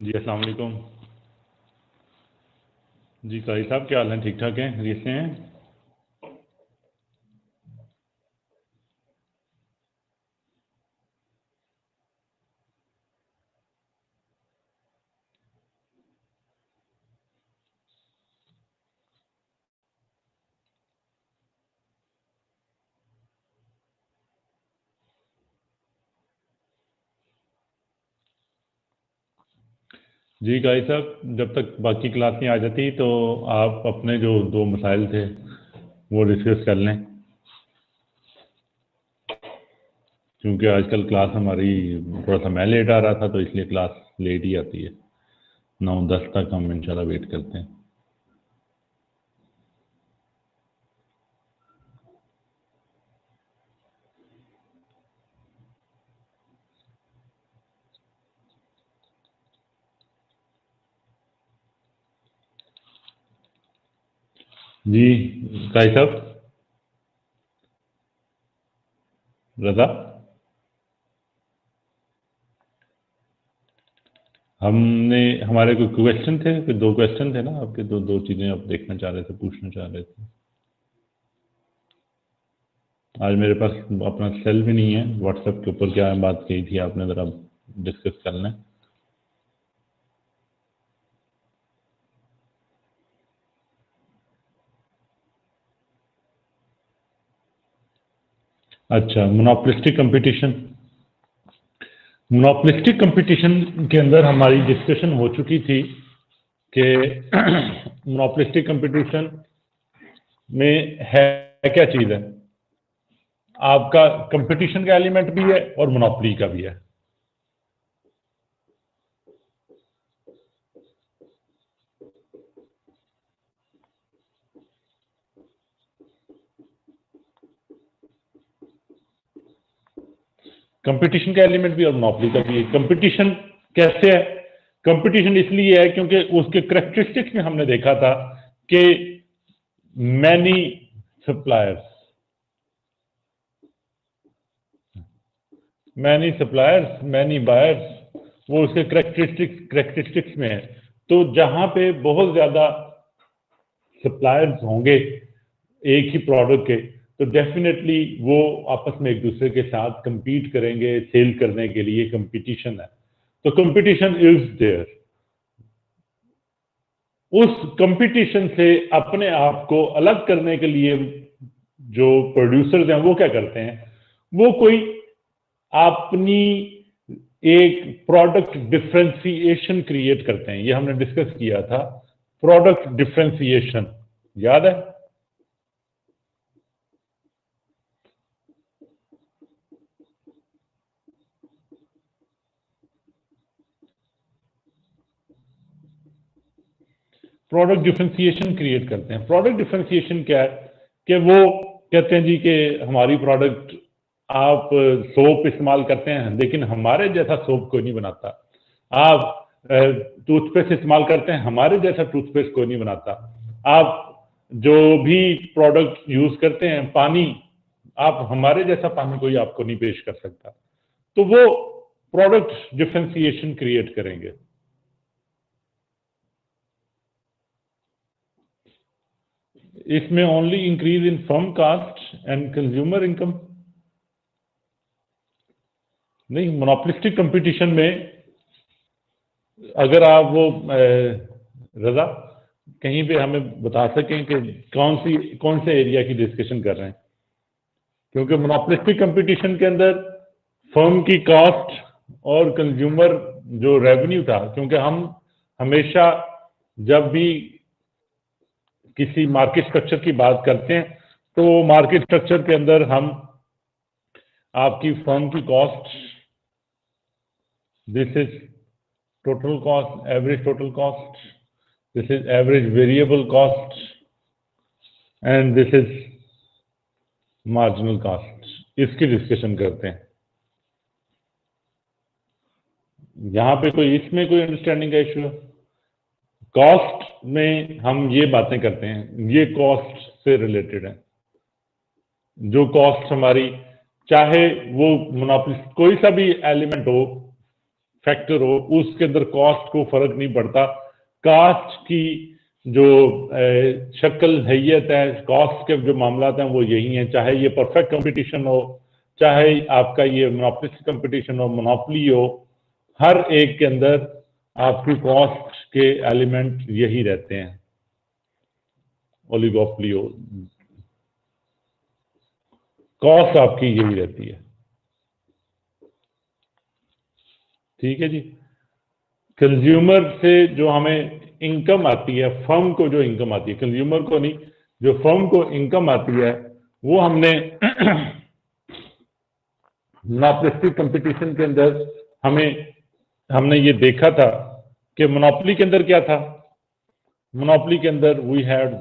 जी अस्सलाम वालेकुम। जी कारी साहब क्या हाल है? ठीक ठाक हैं? खैरियत से हैं? जी कारी साहब, जब तक बाकी क्लास नहीं आ जाती तो आप अपने जो दो मसाइल थे वो डिस्कस कर लें, क्योंकि आजकल क्लास हमारी थोड़ा सा मैं लेट आ रहा था तो इसलिए क्लास लेट ही आती है। 9-10 तक हम इंशाल्लाह वेट करते हैं। जी कारी साहब, रजा, हमने हमारे कोई क्वेश्चन थे, कोई दो क्वेश्चन थे ना आपके? दो दो चीज़ें आप देखना चाह रहे थे, पूछना चाह रहे थे। आज मेरे पास अपना सेल भी नहीं है। व्हाट्सएप के ऊपर क्या बात कही थी आपने, ज़रा डिस्कस कर लें। अच्छा, मोनोपोलिस्टिक कंपटीशन। मोनोपोलिस्टिक कंपटीशन के अंदर हमारी डिस्कशन हो चुकी थी कि मोनोपोलिस्टिक कंपटीशन में है क्या चीज़ है। आपका कंपटीशन का एलिमेंट भी है और मोनोपोली का भी है। कंपटीशन का एलिमेंट भी और मोनोपोली का भी है। कंपटीशन कैसे है? कंपटीशन इसलिए है क्योंकि उसके करेक्टरिस्टिक्स में हमने देखा था कि मैनी सप्लायर्स मैनी बायर्स, वो उसके करेक्टरिस्टिक्स में है। तो जहां पे बहुत ज्यादा सप्लायर्स होंगे एक ही प्रोडक्ट के, तो डेफिनेटली वो आपस में एक दूसरे के साथ compete करेंगे सेल करने के लिए। कंपटीशन है, तो कंपटीशन इज देयर। उस कंपटीशन से अपने आप को अलग करने के लिए जो प्रोड्यूसर्स हैं वो क्या करते हैं, वो कोई अपनी एक प्रोडक्ट डिफ्रेंसिएशन क्रिएट करते हैं। ये हमने डिस्कस किया था, प्रोडक्ट डिफ्रेंसिएशन, याद है? प्रोडक्ट डिफ्रेंसिएशन क्रिएट करते हैं। प्रोडक्ट डिफ्रेंसिएशन क्या है कि वो कहते हैं जी कि हमारी प्रोडक्ट, आप सोप इस्तेमाल करते हैं लेकिन हमारे जैसा सोप कोई नहीं बनाता। आप टूथपेस्ट इस्तेमाल करते हैं, हमारे जैसा टूथपेस्ट कोई नहीं बनाता। आप जो भी प्रोडक्ट यूज करते हैं, पानी, आप हमारे जैसा पानी कोई आपको नहीं पेश कर सकता। तो वो प्रोडक्ट डिफ्रेंसिएशन क्रिएट करेंगे। इसमें only increase in firm cost and consumer income. नहीं, मोनोपोलिस्टिक कंपटीशन में अगर आप वो रजा कहीं पे हमें बता सकें कि कौन से एरिया की डिस्कशन कर रहे हैं, क्योंकि मोनोपोलिस्टिक कंपटीशन के अंदर फर्म की कॉस्ट और कंज्यूमर जो रेवेन्यू था, क्योंकि हम हमेशा जब भी किसी मार्केट स्ट्रक्चर की बात करते हैं तो मार्केट स्ट्रक्चर के अंदर हम आपकी फर्म की cost, this is total cost, average total cost, this is average variable cost, and this is marginal cost, इसकी डिस्कशन करते हैं। यहाँ पे कोई इसमें कोई अंडरस्टैंडिंग का इशू है? कॉस्ट में हम ये बातें करते हैं, ये कॉस्ट से रिलेटेड है। जो कॉस्ट हमारी, चाहे वो मोनोपोली कोई सा भी एलिमेंट हो, फैक्टर हो, उसके अंदर कॉस्ट को फर्क नहीं पड़ता। कास्ट की जो शक्ल हैयत है, कॉस्ट के जो मामला हैं वो यही हैं, चाहे ये परफेक्ट कंपटीशन हो, चाहे आपका ये मोनोपोलिस्टिक कंपटीशन हो, मोनोपोली हो, हर एक के अंदर आपकी कॉस्ट के एलिमेंट यही रहते हैं। ओलिगोपोली हो, कॉस्ट आपकी यही रहती है। ठीक है जी। कंज्यूमर से जो हमें इनकम आती है, फर्म को जो इनकम आती है, कंज्यूमर को नहीं, जो फर्म को इनकम आती है, वो हमने मोनोपोलिस्टिक कंपटीशन के अंदर हमने ये देखा था कि मोनोपोली के अंदर क्या था। मोनोपोली के अंदर we had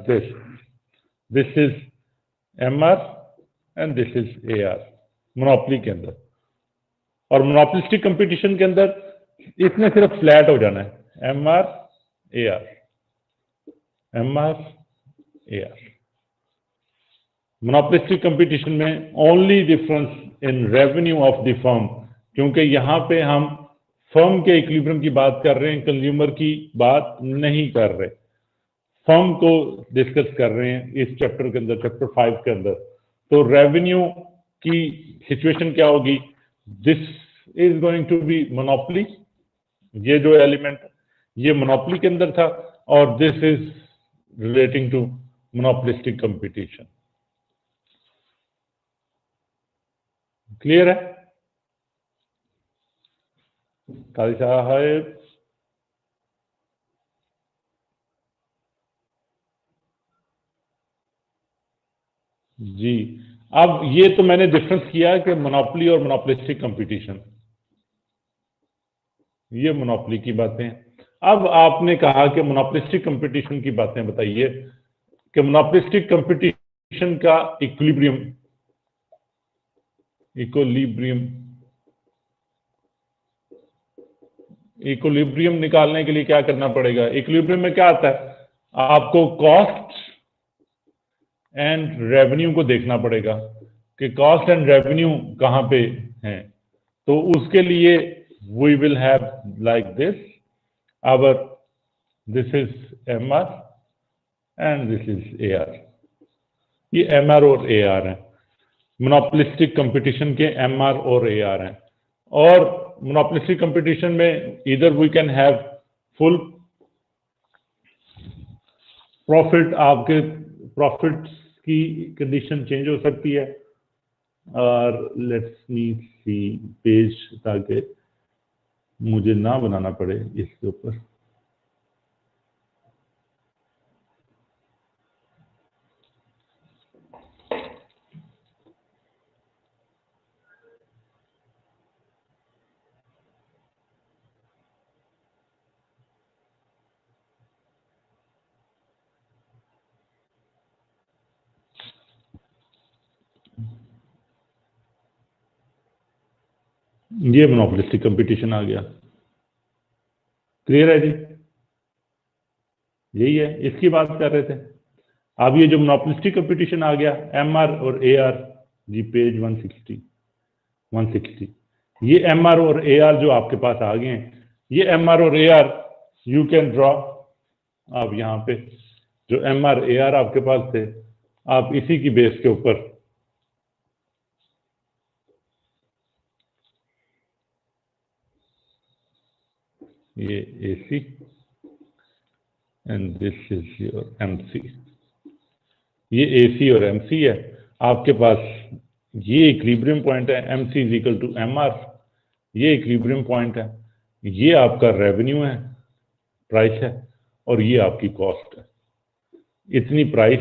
this is MR and this is AR, monopoly के अंदर। और मोनोपोलिस्टिक कंपटीशन के अंदर इसने सिर्फ फ्लैट हो जाना है, MR AR, MR AR. Monopolistic competition में only difference in revenue of the firm, क्योंकि यहां पे हम फर्म के इक्विलिब्रियम की बात कर रहे हैं, कंज्यूमर की बात नहीं कर रहे, फर्म को डिस्कस कर रहे हैं इस चैप्टर के अंदर, चैप्टर 5 के अंदर। तो रेवेन्यू की सिचुएशन क्या होगी, this is going to be monopoly, ये जो एलिमेंट ये मोनोपोली के अंदर था, और this is relating to monopolistic competition. Clear है काजी साहब? जी, अब ये तो मैंने डिफरेंस किया कि मोनोपोली और मोनोपोलिस्टिक कंपटीशन, ये मोनोपोली की बातें। अब आपने कहा कि मोनोपोलिस्टिक कंपटीशन की बातें बताइए कि मोनोपोलिस्टिक कंपटीशन का इक्विलिब्रियम इक्विलिब्रियम निकालने के लिए क्या करना पड़ेगा। इक्विलिब्रियम में क्या आता है, आपको कॉस्ट एंड रेवेन्यू को देखना पड़ेगा कि कॉस्ट एंड रेवेन्यू कहां पे हैं। तो उसके लिए we will have like this, our this is MR and this is AR. ये एमआर और एआर है, मोनोपोलिस्टिक कंपटीशन के एमआर और एआर हैं। और मोनोपोलिस्टिक कंपटीशन में इधर we can have full profit, आपके प्रॉफिट की कंडीशन चेंज हो सकती है। और लेट्स मी सी पेज, ताकि मुझे ना बनाना पड़े इसके ऊपर। ये मोनोपोलिस्टिक कंपटीशन आ गया। क्लियर है जी? यही है, इसकी बात कर रहे थे। अब ये जो मोनोपोलिस्टिक कंपटीशन आ गया, एमआर और एआर, जी पेज 160, ये एमआर और एआर जो आपके पास आ गए हैं, ये एमआर और एआर यू कैन ड्रॉ। आप यहाँ पे जो एमआर एआर आपके पास थे, आप इसी की बेस के ऊपर ये AC and this is your MC, ये AC और MC है आपके पास। ये इक्विलिब्रियम पॉइंट है, MC is equal to MR, ये इक्विलिब्रियम पॉइंट है। ये आपका रेवेन्यू है, प्राइस है, और ये आपकी कॉस्ट है। इतनी प्राइस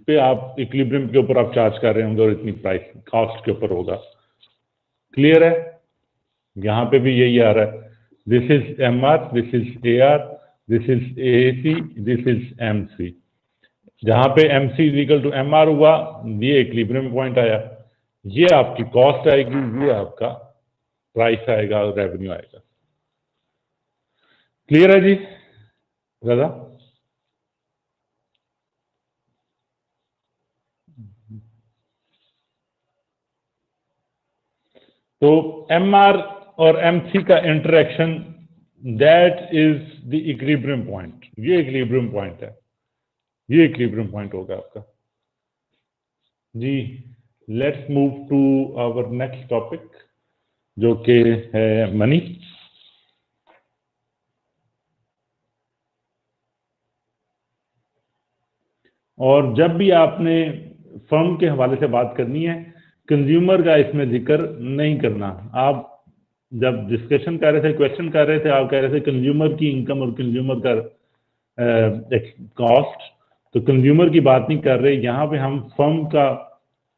पे आप इक्विलिब्रियम के ऊपर आप चार्ज कर रहे होंगे, और इतनी प्राइस कॉस्ट के ऊपर होगा। क्लियर है? यहाँ पे भी यही आ रहा है, this is MR, this is AR, this is AC, this is MC। जहां पे MC is equal to MR हुआ, ये इक्विलिब्रियम पॉइंट आया, ये आपकी कॉस्ट आएगी, ये आपका प्राइस आएगा, रेवेन्यू आएगा। क्लियर है जी दादा? तो MR और M3 का interaction, that is the equilibrium point. ये इक्विलिब्रियम पॉइंट है, ये इक्विलिब्रियम पॉइंट होगा आपका जी। Let's move to our next topic जो कि है मनी। और जब भी आपने फर्म के हवाले से बात करनी है, कंज्यूमर का इसमें जिक्र नहीं करना। आप जब डिस्कशन कर रहे थे, क्वेश्चन कर रहे थे, आप कह रहे थे कंज्यूमर की इनकम और कंज्यूमर का कॉस्ट, तो कंज्यूमर की बात नहीं कर रहे। यहाँ पे हम फर्म का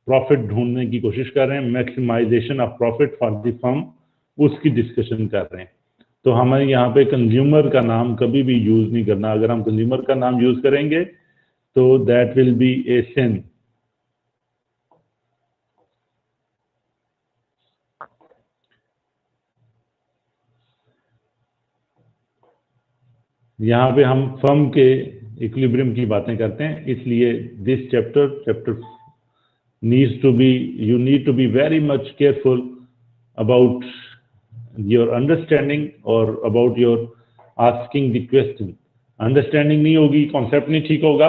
प्रॉफिट ढूंढने की कोशिश कर रहे हैं, maximization of profit for the firm, उसकी डिस्कशन कर रहे हैं। तो हमें यहाँ पे कंज्यूमर का नाम कभी भी यूज नहीं करना। अगर हम कंज्यूमर का नाम यूज करेंगे तो दैट विल बी ए सिन। यहाँ पे हम फर्म के इक्विलिब्रियम की बातें करते हैं, इसलिए this chapter needs to be, you need to be very much careful about your understanding or about your asking the question. Understanding नहीं होगी, कॉन्सेप्ट नहीं ठीक होगा,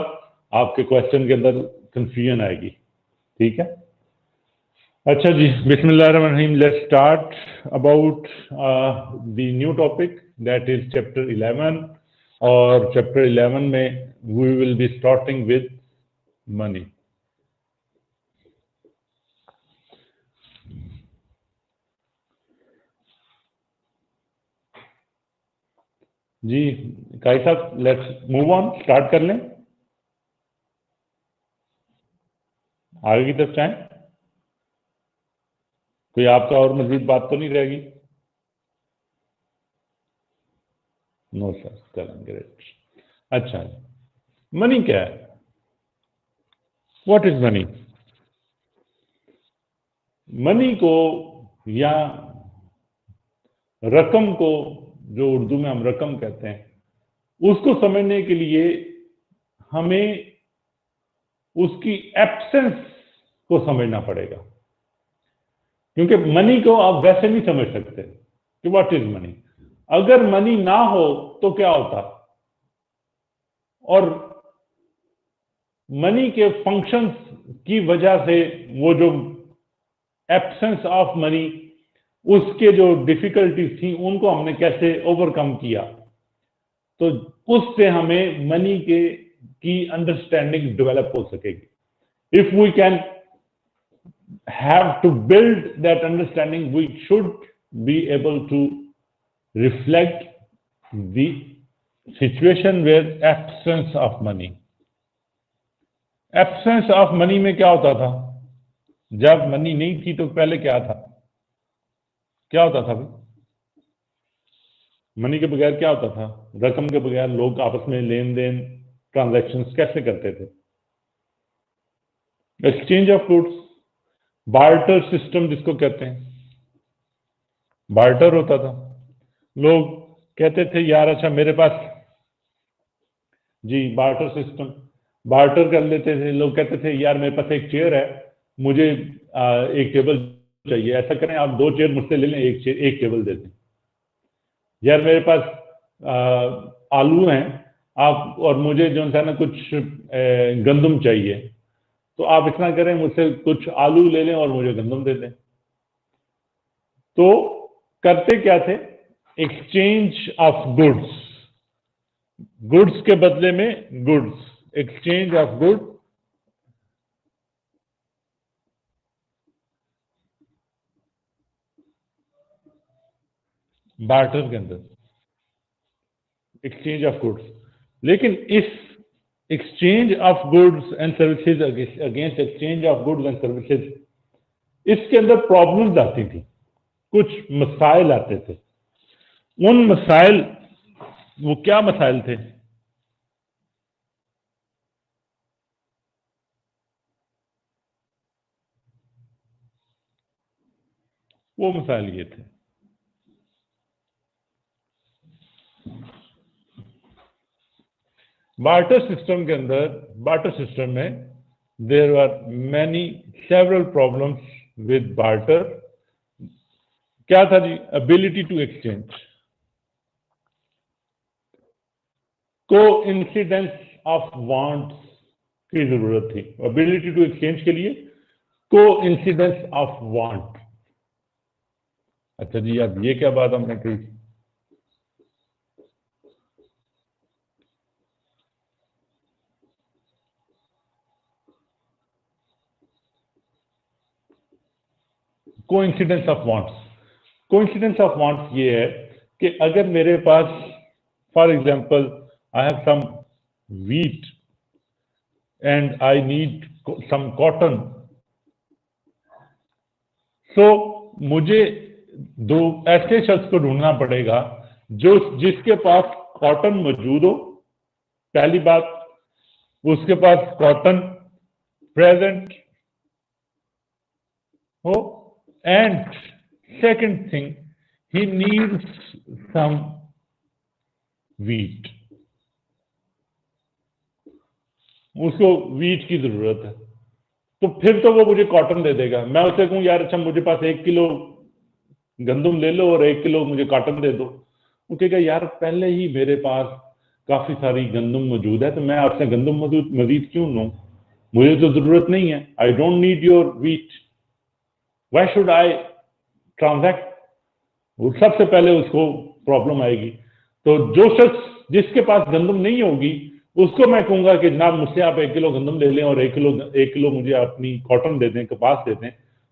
आपके क्वेश्चन के अंदर कंफ्यूजन आएगी। ठीक है, अच्छा जी, बिस्मिल्लाहिर्रहमानिर्रहीम। Let's start about the new topic that is chapter 11। और चैप्टर 11 में we will be starting with money. जी काई साहब, लेट्स मूव ऑन, स्टार्ट कर लें, आगे की तरफ चाहें। कोई आपका और मजीद बात तो नहीं रहेगी? नो सर, चलें, ग्रेट। अच्छा, मनी क्या है? What is money? मनी को या रकम को, जो उर्दू में हम रकम कहते हैं, उसको समझने के लिए हमें उसकी एब्सेंस को समझना पड़ेगा। क्योंकि मनी को आप वैसे नहीं समझ सकते कि व्हाट इज मनी। अगर मनी ना हो तो क्या होता, और मनी के फंक्शंस की वजह से वो जो एब्सेंस ऑफ मनी, उसके जो डिफिकल्टीज थी, उनको हमने कैसे ओवरकम किया, तो उससे हमें मनी के की अंडरस्टैंडिंग डेवलप हो सकेगी। If we can have to build that understanding, we should be able to reflect the situation with absence of money. Absence of money में क्या होता था? जब मनी नहीं थी तो पहले क्या था, क्या होता था भाई? मनी के बगैर क्या होता था? रकम के बगैर लोग आपस में लेन देन, ट्रांजैक्शंस कैसे करते थे? Exchange of goods, barter system जिसको कहते हैं, बार्टर होता था। लोग कहते थे यार अच्छा मेरे पास, जी बार्टर सिस्टम, बार्टर कर लेते थे। लोग कहते थे यार मेरे पास एक चेयर है, मुझे एक टेबल चाहिए, ऐसा करें आप 2 चेयर मुझसे ले लें, एक टेबल दे दें। यार मेरे पास आलू हैं आप, और मुझे जो है ना कुछ गंदम चाहिए, तो आप इतना करें मुझसे कुछ आलू ले लें और मुझे गंदम दे दें। तो करते क्या थे? एक्सचेंज ऑफ गुड्स, गुड्स के बदले में goods, exchange of goods, barter के अंदर एक्सचेंज ऑफ गुड्स। लेकिन इस exchange of goods and services against exchange of goods and services, इसके अंदर प्रॉब्लम्स आती थी, कुछ मसाइल आते थे। उन मसाइल, वो क्या मसाइल थे? वो मसाइल ये थे, बार्टर सिस्टम के अंदर, बार्टर सिस्टम में there are many several problems with barter. क्या था जी? Ability to exchange, coincidence of wants की जरूरत थी। एबिलिटी टू एक्सचेंज के लिए को इंसिडेंस ऑफ वांट। अच्छा जी, अब ये क्या बात हमने कही? Coincidence of wants. Coincidence of wants ये है कि अगर मेरे पास for example I have some wheat and I need some cotton, so मुझे दो ऐसे शख्स को ढूंढना पड़ेगा जो जिसके पास कॉटन मौजूद हो, पहली बात, उसके पास कॉटन प्रेजेंट हो, and second thing he needs some wheat, उसको वीट की जरूरत है। तो फिर तो वो मुझे कॉटन दे देगा। मैं उससे कहूँ यार अच्छा मुझे पास 1 किलो गंदम ले लो और 1 किलो मुझे कॉटन दे दो, वो कहेगा यार पहले ही मेरे पास काफी सारी गंदम मौजूद है, तो मैं आपसे गंदम मजीद क्यों लूं, मुझे तो जरूरत नहीं है, I don't need your wheat, why should I transact. वो सबसे पहले उसको प्रॉब्लम आएगी। तो जो शख्स जिसके पास गंदम नहीं होगी उसको मैं कहूंगा कि जनाब मुझसे आप 1 किलो गंदम ले लें और 1 किलो मुझे अपनी कॉटन दे दें, कपास दे दें,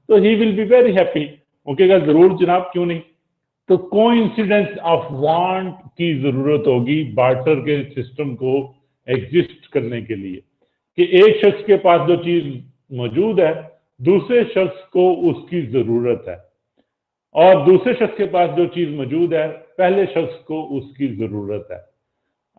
तो he will be very happy. वो कहेगा जरूर जनाब, क्यों नहीं। तो कोइंसिडेंस ऑफ वांट की जरूरत होगी बार्टर के सिस्टम को एग्जिस्ट करने के लिए, कि एक शख्स के पास जो चीज मौजूद है दूसरे शख्स को उसकी जरूरत है, और दूसरे शख्स के पास जो चीज मौजूद है पहले शख्स को उसकी जरूरत है।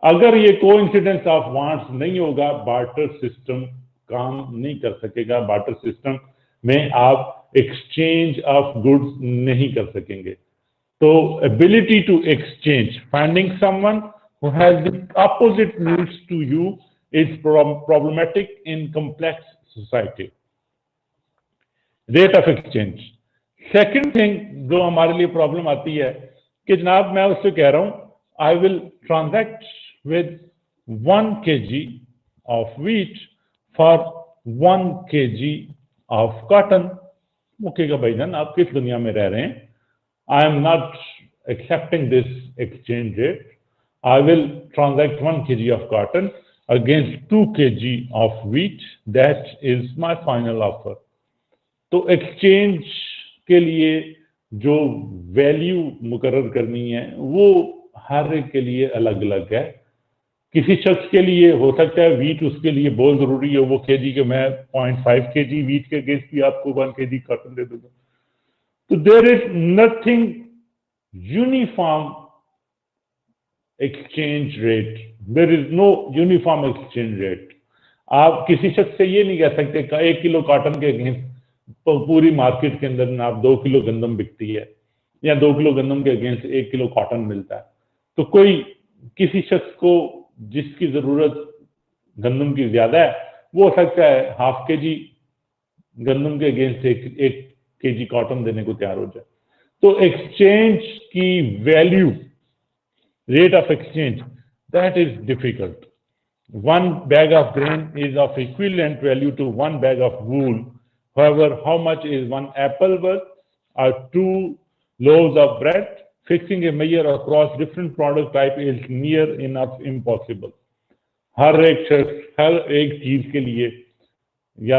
अगर ये कोइंसिडेंस ऑफ वांट्स नहीं होगा, बार्टर सिस्टम काम नहीं कर सकेगा। बार्टर सिस्टम में आप एक्सचेंज ऑफ गुड्स नहीं कर सकेंगे। तो ability to exchange, finding someone who has the opposite needs to you is problematic in complex society. Rate of exchange, second thing जो हमारे लिए प्रॉब्लम आती है कि जनाब मैं उससे कह रहा हूं I will transact with 1 kg of wheat for 1 kg of cotton। वो कहेगा भाईजान आप किस दुनिया में रह रहे हैं, I am not accepting this exchange rate, I will transact 1 kg of cotton against 2 kg of wheat, that is my final offer। तो एक्सचेंज के लिए जो वैल्यू मुकर्रर करनी है वो हर एक के लिए अलग अलग है। किसी शख्स के लिए हो सकता है वीट उसके लिए बहुत जरूरी है, वो केजी के मैं 0.5 केजी वीट के अगेंस्ट भी आपको 1 केजी कॉटन दे दूंगा। तो there is nothing uniform exchange rate, there is no uniform exchange rate. आप किसी शख्स से ये नहीं कह सकते 1 किलो कॉटन के अगेंस्ट तो पूरी मार्केट के अंदर आप 2 किलो गंदम बिकती है या 2 किलो गंदम के अगेंस्ट 1 किलो कॉटन मिलता है। तो कोई किसी शख्स को जिसकी जरूरत गंदम की ज्यादा है वो हो सकता है 1/2 केजी गंदम के अगेंस्ट 1 केजी कॉटन देने को तैयार हो जाए। तो एक्सचेंज की value, rate of exchange, that is difficult. 1 bag of grain is of equivalent value to 1 bag of wool. However, how much is 1 apple worth or 2 loaves of bread? Fixing a measure across different product type is near enough impossible। हर एक चीज के लिए, या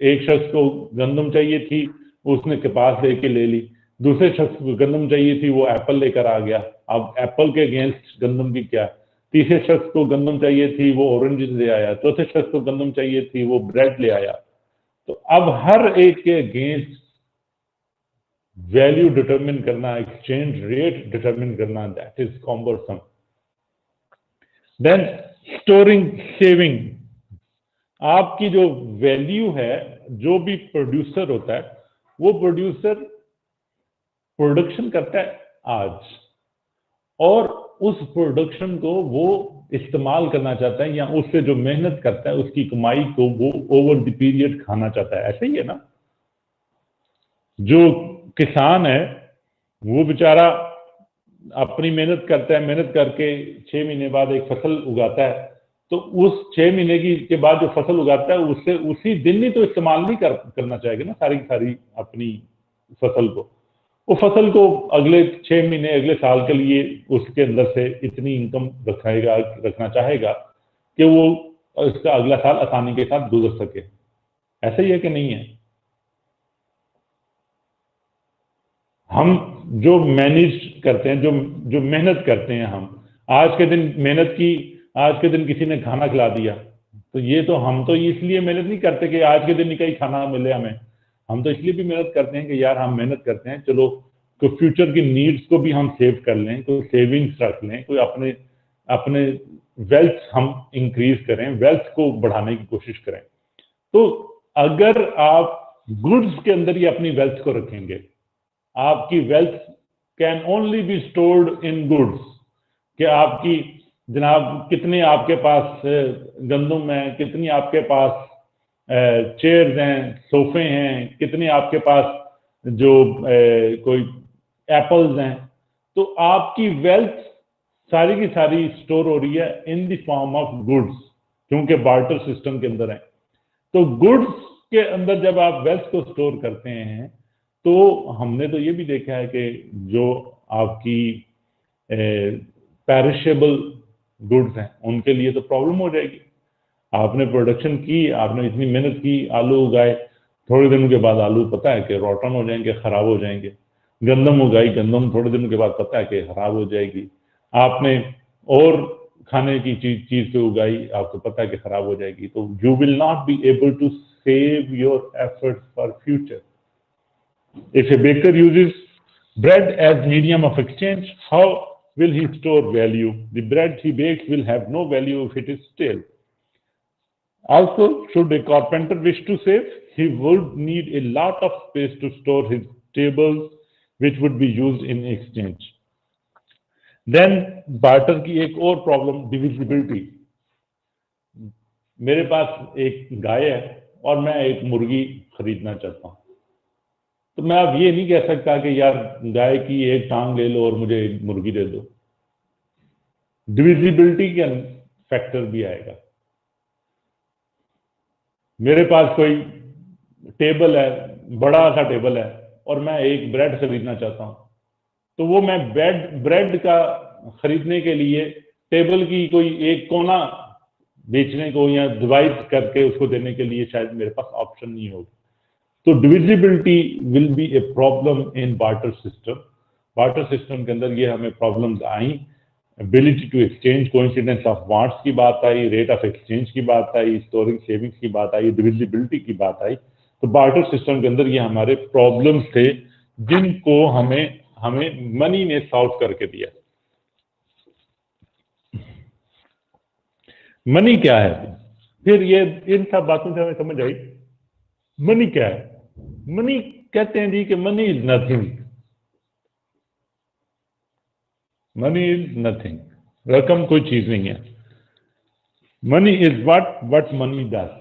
एक शख्स को गंदम चाहिए थी उसने कपास लेके ले ली, दूसरे शख्स को गंदम चाहिए थी वो एप्पल लेकर आ गया, अब एप्पल के अगेंस्ट गंदम की क्या, तीसरे शख्स को गंदम चाहिए थी वो ऑरेंज ले आया, चौथे शख्स को गंदम चाहिए थी वो ब्रेड ले आया। तो अब हर एक के अगेंस्ट वैल्यू डिटरमिन करना, एक्सचेंज रेट डिटरमिन करना, that is cumbersome. Then storing saving, आपकी जो वैल्यू है, जो भी प्रोड्यूसर होता है वो प्रोड्यूसर प्रोडक्शन करता है आज, और उस प्रोडक्शन को वो इस्तेमाल करना चाहता है या उससे जो मेहनत करता है उसकी कमाई को वो ओवर द पीरियड खाना चाहता है। ऐसे ही है ना, जो किसान है वो बेचारा अपनी मेहनत करता है, मेहनत करके 6 महीने बाद एक फसल उगाता है, तो उस 6 महीने के बाद जो फसल उगाता है उससे उसी दिन ही तो इस्तेमाल नहीं करना चाहेगा ना सारी सारी अपनी फसल को। वो फसल को अगले 6 महीने अगले साल के लिए उसके अंदर से इतनी इनकम रखना चाहेगा कि वो उसका अगला साल आसानी के साथ गुजर सके। ऐसा ही है कि नहीं है? हम जो मैनेज करते हैं, जो मेहनत करते हैं, हम आज के दिन मेहनत की, आज के दिन किसी ने खाना खिला दिया, तो ये तो हम तो इसलिए मेहनत नहीं करते कि आज के दिन का ही खाना मिले हमें। हम तो इसलिए भी मेहनत करते हैं कि यार हम मेहनत करते हैं, चलो तो फ्यूचर की नीड्स को भी हम सेव कर लें, कोई सेविंग्स रख लें, कोई अपने अपने वेल्थ हम इंक्रीज करें, वेल्थ को बढ़ाने की कोशिश करें। तो अगर आप गुड्स के अंदर ही अपनी वेल्थ को रखेंगे, आपकी wealth can only be stored in goods, कि आपकी जनाब कितने आपके पास गंदम है, कितनी आपके पास चेयर्स हैं, सोफे हैं, कितने आपके पास जो कोई एप्पल्स हैं, तो आपकी वेल्थ सारी की सारी स्टोर हो रही है in the form of goods, क्योंकि बार्टर सिस्टम के अंदर है। तो गुड्स के अंदर जब आप वेल्थ को स्टोर करते हैं, तो हमने तो ये भी देखा है कि जो आपकी पेरिशेबल गुड्स हैं उनके लिए तो प्रॉब्लम हो जाएगी। आपने प्रोडक्शन की, आपने इतनी मेहनत की, आलू उगाए, थोड़े दिनों के बाद आलू पता है कि रोटन हो जाएंगे, खराब हो जाएंगे। गंदम उगाई, गंदम थोड़े दिनों के बाद पता है कि खराब हो जाएगी। आपने और खाने की चीज पे उगाई, आपको पता है कि खराब हो जाएगी। तो you will not be able to save your effort for future. If a baker uses bread as medium of exchange, how will he store value? The bread he bakes will have no value if it is stale. Also, should a carpenter wish to save, he would need a lot of space to store his tables, which would be used in exchange. Then, barter की एक और problem, divisibility. मेरे पास एक गाय है और मैं एक मुर्गी खरीदना चाहता हूँ, तो मैं अब ये नहीं कह सकता कि यार गाय की एक टांग ले लो और मुझे एक मुर्गी दे दो। डिविजिबिलिटी का फैक्टर भी आएगा। मेरे पास कोई टेबल है, बड़ा सा टेबल है, और मैं एक ब्रेड खरीदना चाहता हूं, तो वो मैं ब्रेड का खरीदने के लिए टेबल की कोई एक कोना बेचने को या डिवाइड करके उसको देने के लिए शायद मेरे पास ऑप्शन नहीं होगा। तो divisibility will be a problem in barter system. Barter system के अंदर ये हमें प्रॉब्लम्स आई। Ability to exchange, coincidence of wants की बात आई, रेट ऑफ एक्सचेंज की बात आई, स्टोरिंग सेविंग्स की बात आई, डिविजिबिलिटी की बात आई। तो बार्टर सिस्टम के अंदर ये हमारे प्रॉब्लम्स थे जिनको हमें मनी ने सॉल्व करके दिया। मनी क्या है? फिर ये इन सब बातों से हमें समझ आई मनी क्या है। मनी कहते हैं जी कि money is nothing. Money is nothing, रकम कोई चीज नहीं है। Money is what money does.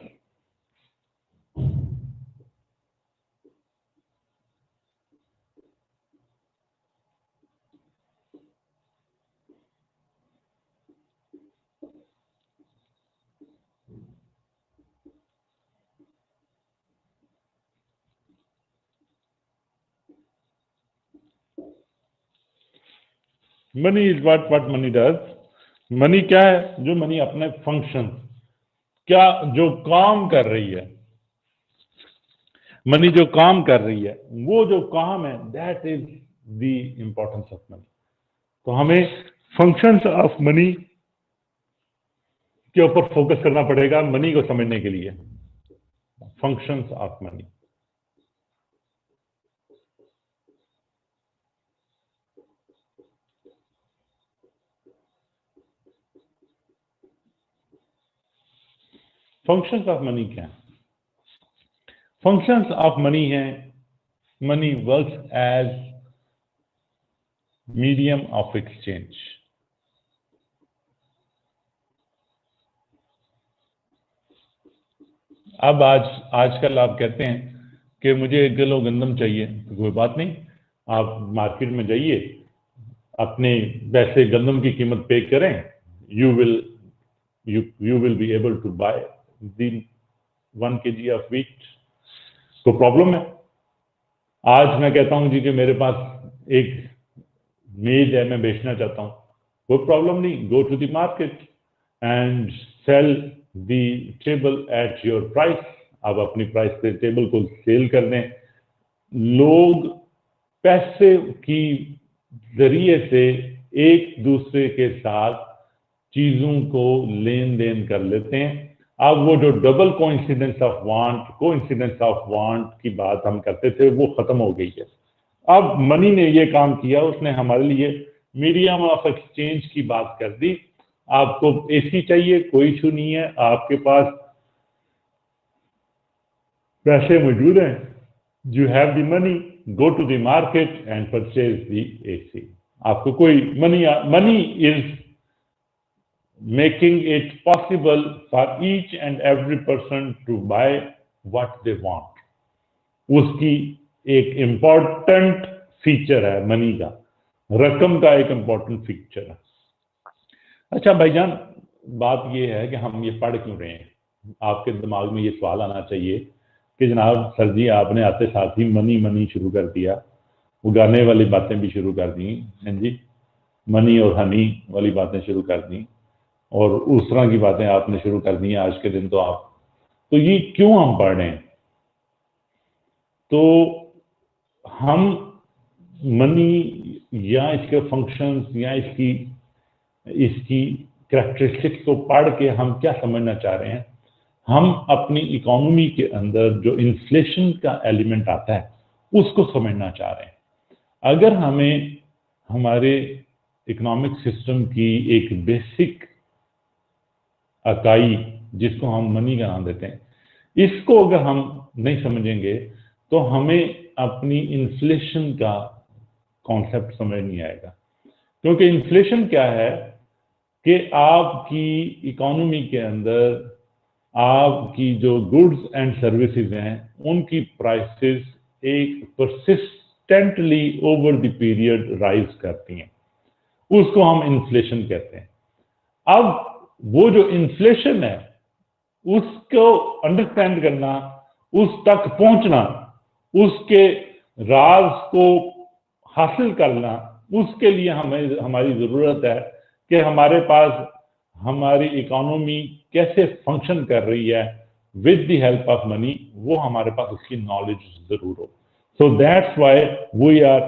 Money is what money does. Money क्या है? जो मनी अपने फंक्शन, क्या जो काम कर रही है, मनी जो काम कर रही है, वो जो काम है, that is the importance of money. तो हमें फंक्शंस ऑफ मनी के ऊपर फोकस करना पड़ेगा मनी को समझने के लिए। Functions of money. Functions of money क्या है? फंक्शंस ऑफ मनी है, money works as medium of exchange. अब आजकल आप कहते हैं कि मुझे 1 किलो गंदम चाहिए, तो कोई बात नहीं, आप मार्केट में जाइए, अपने पैसे गंदम की कीमत पे करें, you will be able to buy the 1 kg of wheat. तो प्रॉब्लम है। आज मैं कहता हूं जी कि मेरे पास एक मेज है, मैं बेचना चाहता हूं, कोई प्रॉब्लम नहीं, go to the market and sell the table at your price. आप अपनी प्राइस पे टेबल को सेल कर दें। लोग पैसे की जरिए से एक दूसरे के साथ चीजों को लेन देन कर लेते हैं। अब वो जो डबल कोइंसिडेंस ऑफ वांट की बात हम करते थे, वो खत्म हो गई है। अब मनी ने ये काम किया, उसने हमारे लिए मीडियम ऑफ एक्सचेंज की बात कर दी। आपको एसी चाहिए, कोई इशू नहीं है, आपके पास पैसे मौजूद हैं, you have the money, go to the market and purchase the AC. आपको कोई money is making it possible for each and every person to buy what they want। उसकी एक इंपॉर्टेंट फीचर है मनी का, रकम का एक इंपॉर्टेंट फीचर है। अच्छा भाईजान, बात ये है कि हम ये पढ़ क्यों रहे हैं? आपके दिमाग में ये सवाल आना चाहिए कि जनाब सर जी, आपने आते साथ ही मनी मनी शुरू कर दिया, उगाने वाली बातें भी शुरू कर दी हैं जी, मनी और हनी वाली बातें शुरू कर दी, और उस तरह की बातें आपने शुरू कर दी आज के दिन। तो ये क्यों हम पढ़ रहे हैं? तो हम मनी या इसके फंक्शंस या इसकी कैरेक्टरिस्टिक्स को पढ़ के हम क्या समझना चाह रहे हैं? हम अपनी इकोनॉमी के अंदर जो इन्फ्लेशन का एलिमेंट आता है उसको समझना चाह रहे हैं। अगर हमें हमारे इकोनॉमिक सिस्टम की एक बेसिक इकाई, जिसको हम मनी का नाम देते हैं, इसको अगर हम नहीं समझेंगे तो हमें अपनी इन्फ्लेशन का कॉन्सेप्ट समझ नहीं आएगा। क्योंकि इन्फ्लेशन क्या है कि आपकी इकोनॉमी के अंदर आपकी जो गुड्स एंड सर्विसेज हैं उनकी प्राइसेस एक persistently over the period rise करती हैं, उसको हम इन्फ्लेशन कहते हैं। अब वो जो इन्फ्लेशन है उसको अंडरस्टैंड करना, उस तक पहुंचना, उसके राज को हासिल करना, उसके लिए हमें हमारी जरूरत है कि हमारे पास हमारी इकोनॉमी कैसे फंक्शन कर रही है with the help of money, वो हमारे पास उसकी नॉलेज जरूर हो। So that's why we are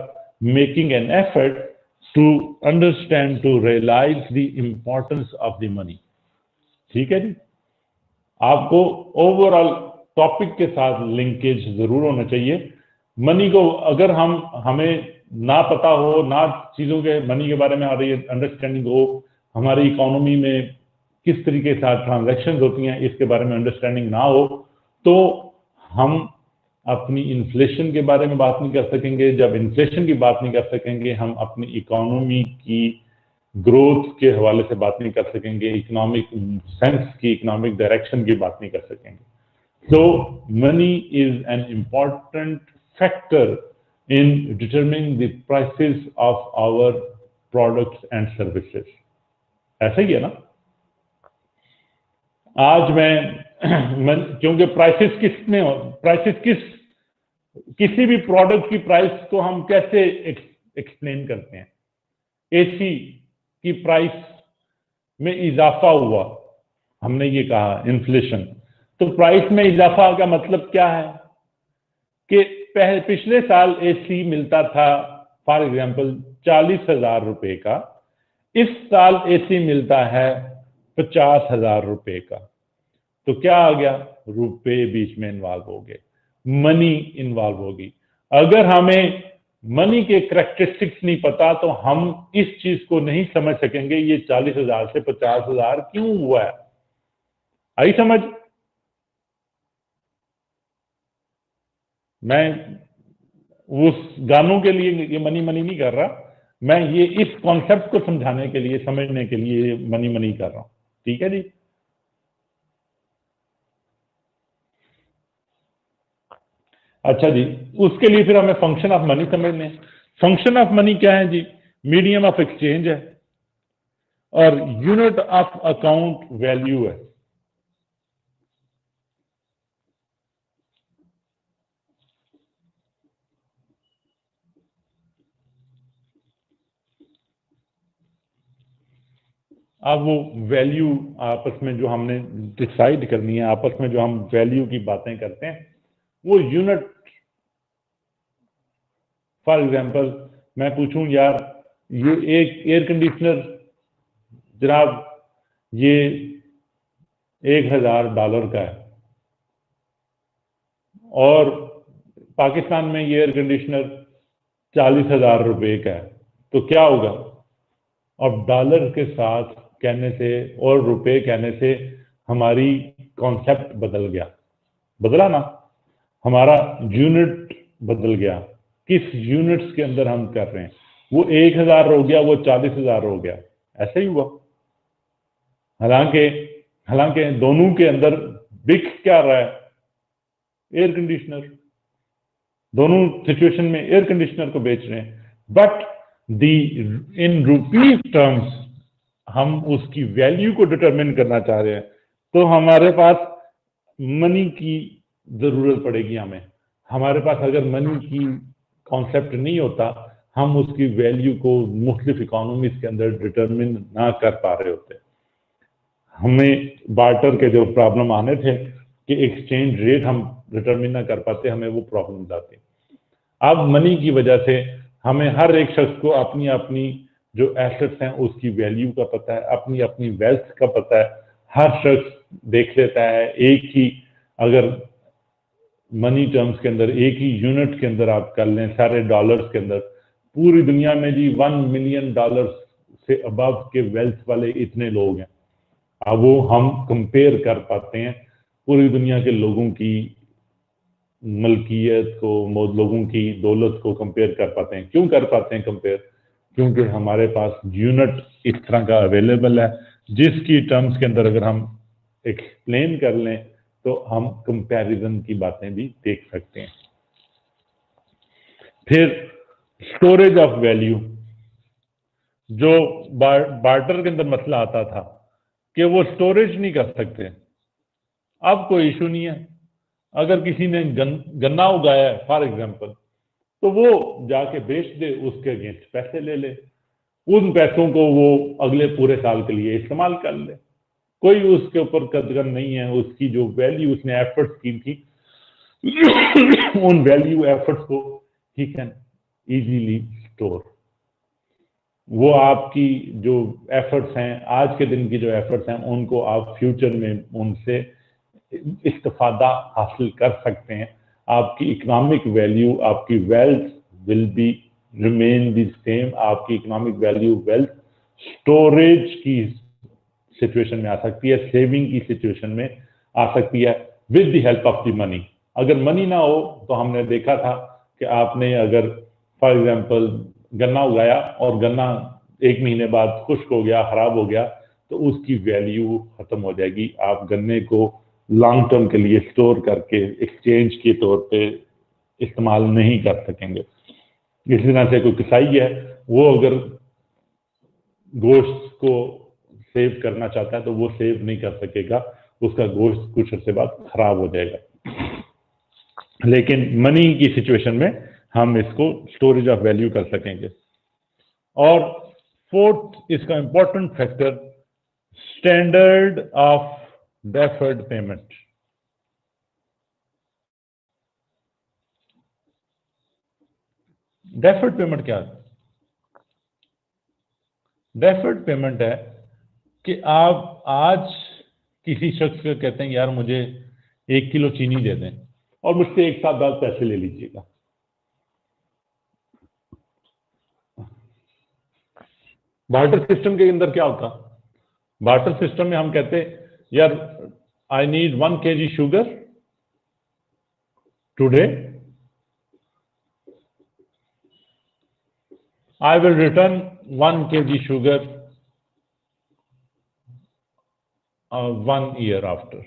making an effort to understand, to realize the importance of the money। ठीक है जी, आपको ओवरऑल टॉपिक के साथ लिंकेज जरूर होना चाहिए। मनी को अगर हमें ना पता हो, ना चीजों के मनी के बारे में हमारी अंडरस्टैंडिंग हो, हमारी इकोनॉमी में किस तरीके से ट्रांजैक्शन होती हैं इसके बारे में अंडरस्टैंडिंग ना हो, तो हम अपनी इन्फ्लेशन के बारे में बात नहीं कर सकेंगे। जब इन्फ्लेशन की बात नहीं कर सकेंगे, हम अपनी इकोनॉमी की ग्रोथ के हवाले से बात नहीं कर सकेंगे, इकोनॉमिक सेंस की, इकोनॉमिक डायरेक्शन की बात नहीं कर सकेंगे। So money is an important factor in determining the prices of our products and services. ऐसा ही है ना? आज क्योंकि किसी भी प्रोडक्ट की प्राइस को हम कैसे एक्सप्लेन करते हैं? एसी की प्राइस में इजाफा हुआ, हमने ये कहा इन्फ्लेशन। तो प्राइस में इजाफा का मतलब क्या है कि पिछले साल एसी मिलता था फॉर एग्जांपल 40,000 रुपए का, इस साल एसी मिलता है 50,000 रुपए का। तो क्या आ गया? रुपए बीच में इन्वॉल्व हो गए, मनी इन्वॉल्व होगी। अगर हमें मनी के करैक्टरिस्टिक्स नहीं पता तो हम इस चीज को नहीं समझ सकेंगे ये 40,000 से 50,000 क्यों हुआ है। आई समझ? मैं उस गानों के लिए ये मनी मनी नहीं कर रहा, मैं ये इस कॉन्सेप्ट को समझाने के लिए, समझने के लिए मनी मनी कर रहा हूं। ठीक है जी? अच्छा जी, उसके लिए फिर हमें फंक्शन ऑफ मनी समझने। फंक्शन ऑफ मनी क्या है जी? मीडियम ऑफ एक्सचेंज है और यूनिट ऑफ अकाउंट वैल्यू है। अब वो वैल्यू आपस में जो हमने डिसाइड करनी है, आपस में जो हम वैल्यू की बातें करते हैं, वो यूनिट। फॉर एग्जांपल मैं पूछूं यार, ये एक एयर कंडीशनर जनाब ये $1000 का है और पाकिस्तान में ये एयर कंडीशनर 40,000 रुपए का है, तो क्या होगा? अब डॉलर के साथ कहने से और रुपए कहने से हमारी कॉन्सेप्ट बदल गया, बदला ना? हमारा यूनिट बदल गया। किस यूनिट्स के अंदर हम कर रहे हैं? वो 1000 हो गया, वो 40,000 हो गया, ऐसा ही हुआ। हालांकि हालांकि दोनों के अंदर बिक क्या रहा है? Air conditioner. दोनों सिचुएशन में एयर कंडीशनर को बेच रहे हैं, but the in rupees terms हम उसकी वैल्यू को डिटरमिन करना चाह रहे हैं, तो हमारे पास मनी की जरूरत पड़ेगी हमें। हमारे पास अगर मनी की कॉन्सेप्ट नहीं होता, हम उसकी वैल्यू को मुख्तलिफ इकोनॉमीज के अंदर डिटरमिन ना कर पा रहे होते। हमें बार्टर के जो प्रॉब्लम आने थे कि एक्सचेंज रेट हम डिटरमिन ना कर पाते, हमें वो प्रॉब्लम आती। अब मनी की वजह से हमें हर एक शख्स को अपनी अपनी जो एसेट्स हैं उसकी वैल्यू का पता है, अपनी अपनी वेल्थ का पता है। हर शख्स देख लेता है एक ही, अगर मनी टर्म्स के अंदर एक ही यूनिट के अंदर आप कर लें, सारे डॉलर्स के अंदर, पूरी दुनिया में जी $1 मिलियन से अबव के वेल्थ वाले इतने लोग हैं। अब वो हम कंपेयर कर पाते हैं पूरी दुनिया के लोगों की मलकियत को, लोगों की दौलत को कंपेयर कर पाते हैं। क्यों कर पाते हैं कंपेयर? क्योंकि हमारे पास यूनिट इस तरह का अवेलेबल है जिसकी टर्म्स के अंदर अगर हम एक्सप्लेन कर लें तो हम कंपैरिजन की बातें भी देख सकते हैं। फिर स्टोरेज ऑफ वैल्यू, जो बार्टर के अंदर मसला आता था कि वो स्टोरेज नहीं कर सकते, अब कोई इशू नहीं है। अगर किसी ने गन्ना उगाया है फॉर एग्जांपल, तो वो जाके बेच दे, उसके अगेंस्ट पैसे ले ले, उन पैसों को वो अगले पूरे साल के लिए इस्तेमाल कर ले। कोई उसके ऊपर कदर नहीं है, उसकी जो वैल्यू उसने एफर्ट्स की थी उन वैल्यू एफर्ट्स को ही कैन इजीली स्टोर। वो आपकी जो एफर्ट्स हैं, आज के दिन की जो एफर्ट्स हैं, उनको आप फ्यूचर में उनसे इस्तिफादा हासिल कर सकते हैं। आपकी इकोनॉमिक वैल्यू, आपकी wealth will be remain the same. आपकी इकोनॉमिक वैल्यू, वेल्थ स्टोरेज की सिचुएशन में आ सकती है, सेविंग की सिचुएशन में आ सकती है with the help of the money. अगर मनी ना हो तो हमने देखा था कि आपने अगर फॉर एग्जांपल गन्ना उगाया और गन्ना 1 महीने बाद खुश्क हो गया, खराब हो गया, तो उसकी वैल्यू खत्म हो जाएगी। आप गन्ने को लॉन्ग टर्म के लिए स्टोर करके एक्सचेंज के तौर पे इस्तेमाल नहीं कर सकेंगे। इसी तरह से कोई कसाई है, वो अगर गोश्त को सेव करना चाहता है तो वो सेव नहीं कर सकेगा, उसका गोश्त कुछ अर्से बाद खराब हो जाएगा। लेकिन मनी की सिचुएशन में हम इसको स्टोरेज ऑफ वैल्यू कर सकेंगे। और फोर्थ इसका important factor, standard of deferred payment. Deferred payment क्या है? डेफर्ड पेमेंट है कि आप आज किसी शख्स को कहते हैं यार मुझे 1 किलो चीनी दे दें और मुझसे एक साथ बाद पैसे ले लीजिएगा। बार्टर सिस्टम के अंदर क्या होता? बार्टर सिस्टम में हम कहते यार I need 1 kg sugar today, I will return 1 kg sugar 1 year after.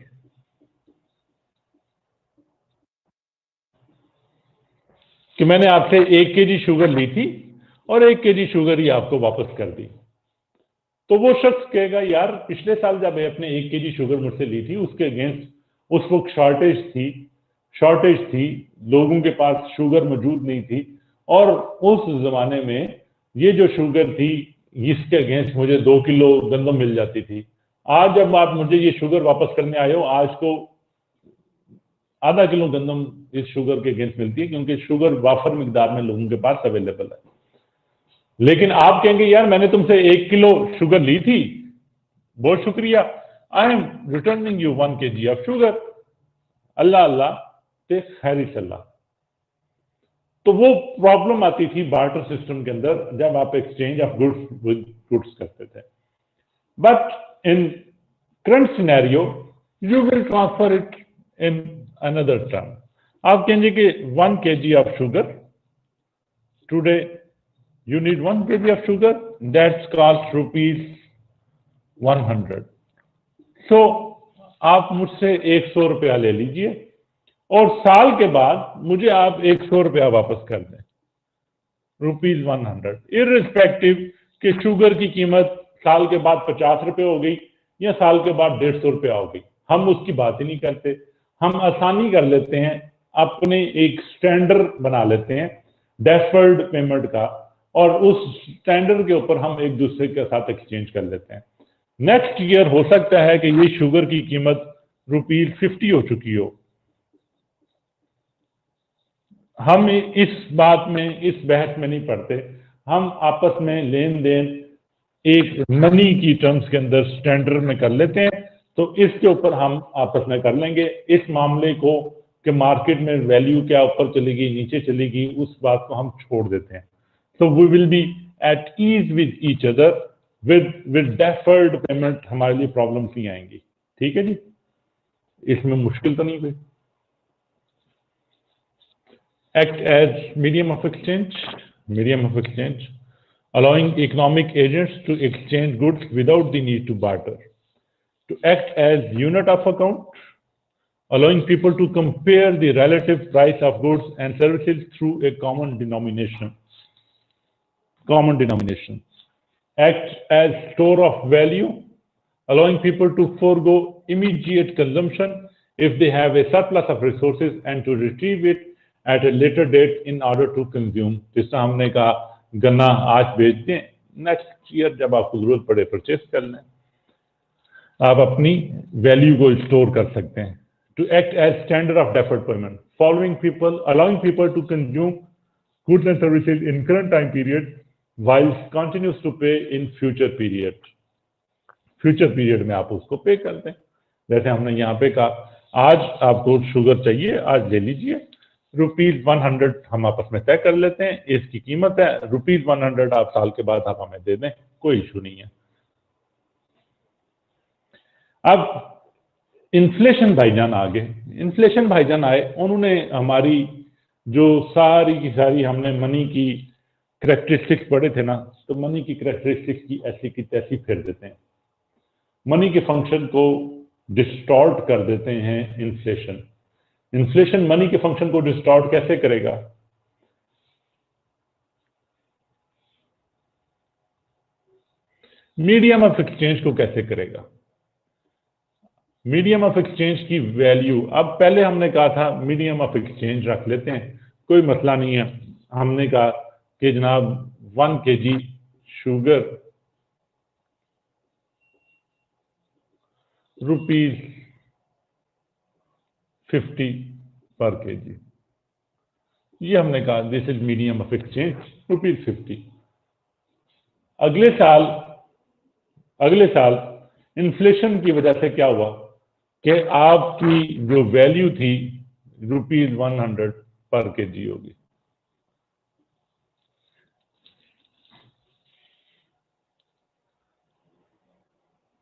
कि मैंने आपसे 1 kg शुगर ली थी और 1 केजी शुगर ही आपको वापस कर दी, तो वो शख्स कहेगा यार पिछले साल जब आपने 1 केजी शुगर मुझसे ली थी उसके अगेंस्ट उस वक्त शॉर्टेज थी, लोगों के पास शुगर मौजूद नहीं थी, और उस जमाने में ये जो शुगर थी इसके अगेंस्ट मुझे 2 किलो गंदम मिल जाती थी। आज जब आप मुझे ये शुगर वापस करने आए हो, आज को आधा किलो गंदम इस शुगर के अगेंस्ट मिलती है, क्योंकि शुगर वाफर मिकदार में लोगों के पास अवेलेबल है। लेकिन आप कहेंगे यार मैंने तुमसे 1 किलो शुगर ली थी, बहुत शुक्रिया, I am returning you 1 KG of sugar, अल्लाह अल्लाह ते खैरी सल्लाह। तो वो प्रॉब्लम आती थी बार्टर सिस्टम के अंदर जब आप exchange of goods with goods करते थे। But in current scenario you will transfer it in another term. आप कहेंगे कि 1 KG of sugar today you need 1 kg of sugar, that's cost rupees 100. So आप मुझसे 100 रुपया ले लीजिए और साल के बाद मुझे आप 100 रुपया वापस कर दें, रुपीज 100, इररिस्पेक्टिव कि शुगर की कीमत साल के बाद 50 रुपये हो गई या साल के बाद 150 रुपया हो गई, हम उसकी बात ही नहीं करते। हम आसानी कर लेते हैं, अपने एक स्टैंडर्ड बना लेते हैं डेफर्ड पेमेंट का, और उस स्टैंडर्ड के ऊपर हम एक दूसरे के साथ एक्सचेंज कर लेते हैं। नेक्स्ट ईयर हो सकता है कि ये शुगर की कीमत ₹50 हो चुकी हो। हम इस बात में, इस बहस में नहीं पड़ते, हम आपस में लेन देन एक मनी की टर्म्स के अंदर स्टैंडर्ड में कर लेते हैं, तो इसके ऊपर हम आपस में कर लेंगे। इस मामले को कि मार्केट में वैल्यू क्या ऊपर चलेगी नीचे चलेगी, उस बात को हम छोड़ देते हैं। So we will be at ease with each other with deferred payment, हमारे लिए प्रॉब्लम्स नहीं आएंगी। ठीक है जी, इसमें मुश्किल तो नहीं हुई। Act as medium of exchange, allowing economic agents to exchange goods without the need to barter. To act as unit of account, allowing people to compare the relative price of goods and services through a common denomination. Act as store of value, allowing people to forego immediate consumption if they have a surplus of resources and to retrieve it at a later date in order to consume. जिस तरह हमने कहा गन्ना आज बेच दें, next year जब आपको जरूरत पड़े परचेस कर लें, आप अपनी वैल्यू को स्टोर कर सकते हैं। To act as standard of deferred payment, allowing people to consume goods and services in current time period while continues to pay in future period में आप उसको पे कर दें। जैसे हमने यहाँ पे कहा आज आपको शुगर चाहिए, आज ले लीजिए, ₹100 हम आपस में तय कर लेते हैं, इसकी कीमत है ₹100, आप साल के बाद आप हमें दे दें, कोई इशू नहीं है। अब इन्फ्लेशन भाईजान आ गए, इन्फ्लेशन भाईजान आए, उन्होंने हमारी जो सारी की सारी हमने मनी की करेक्टरिस्टिक्स पढ़े थे ना, तो मनी की करेक्टरिस्टिक्स की ऐसी की तैसी फेर देते हैं, मनी के फंक्शन को डिस्टॉर्ट कर देते हैं। इन्फ्लेशन मनी के फंक्शन को डिस्टॉर्ट कैसे करेगा? मीडियम ऑफ एक्सचेंज को कैसे करेगा? मीडियम ऑफ एक्सचेंज की वैल्यू, अब पहले हमने कहा था मीडियम ऑफ एक्सचेंज रख लेते हैं, कोई मसला नहीं है। हमने कहा कि जनाब 1 केजी शुगर ₹50 पर केजी, ये हमने कहा this is medium of exchange ₹50। अगले साल इन्फ्लेशन की वजह से क्या हुआ कि आपकी जो वैल्यू थी ₹100 पर केजी होगी।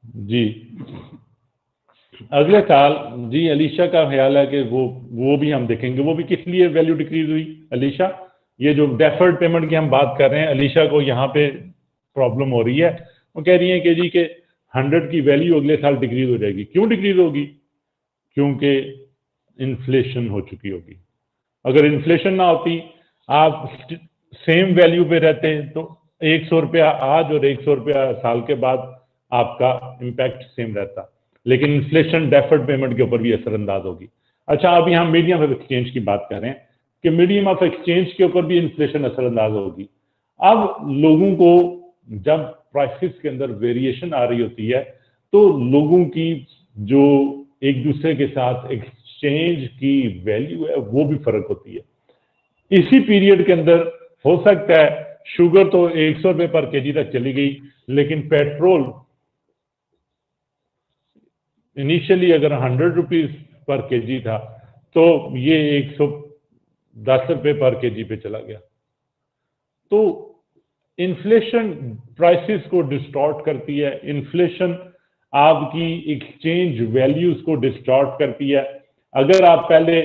जी अगले साल, जी अलीशा का ख्याल है कि वो भी हम देखेंगे, वो भी किस लिए वैल्यू डिक्रीज हुई अलीशा? ये जो डेफर्ड पेमेंट की हम बात कर रहे हैं, अलीशा को यहाँ पे प्रॉब्लम हो रही है, वो कह रही है कि जी के 100 की वैल्यू अगले साल डिक्रीज हो जाएगी। क्यों डिक्रीज होगी? क्योंकि इन्फ्लेशन हो चुकी होगी। अगर इन्फ्लेशन ना होती, आप सेम वैल्यू पे रहते हैं तो 100 रुपया आज और 100 रुपया साल के बाद आपका इम्पैक्ट सेम रहता, लेकिन इन्फ्लेशन डेफर्ड पेमेंट के ऊपर भी असरअंदाज होगी। अच्छा, अब यहाँ मीडियम ऑफ एक्सचेंज की बात करें कि मीडियम ऑफ एक्सचेंज के ऊपर भी इन्फ्लेशन असरअंदाज होगी। अब लोगों को जब प्राइसेस के अंदर वेरिएशन आ रही होती है तो लोगों की जो एक दूसरे के साथ एक्सचेंज की वैल्यू है वो भी फर्क होती है। इसी पीरियड के अंदर हो सकता है शुगर तो 100 रुपए पर केजी तक चली गई, लेकिन पेट्रोल इनिशियली अगर 100 रुपीज पर केजी था तो ये 110 रुपए पर केजी पे चला गया। तो इन्फ्लेशन प्राइसेस को डिस्टॉर्ट करती है, इन्फ्लेशन आपकी एक्सचेंज वैल्यूज को डिस्टॉर्ट करती है। अगर आप पहले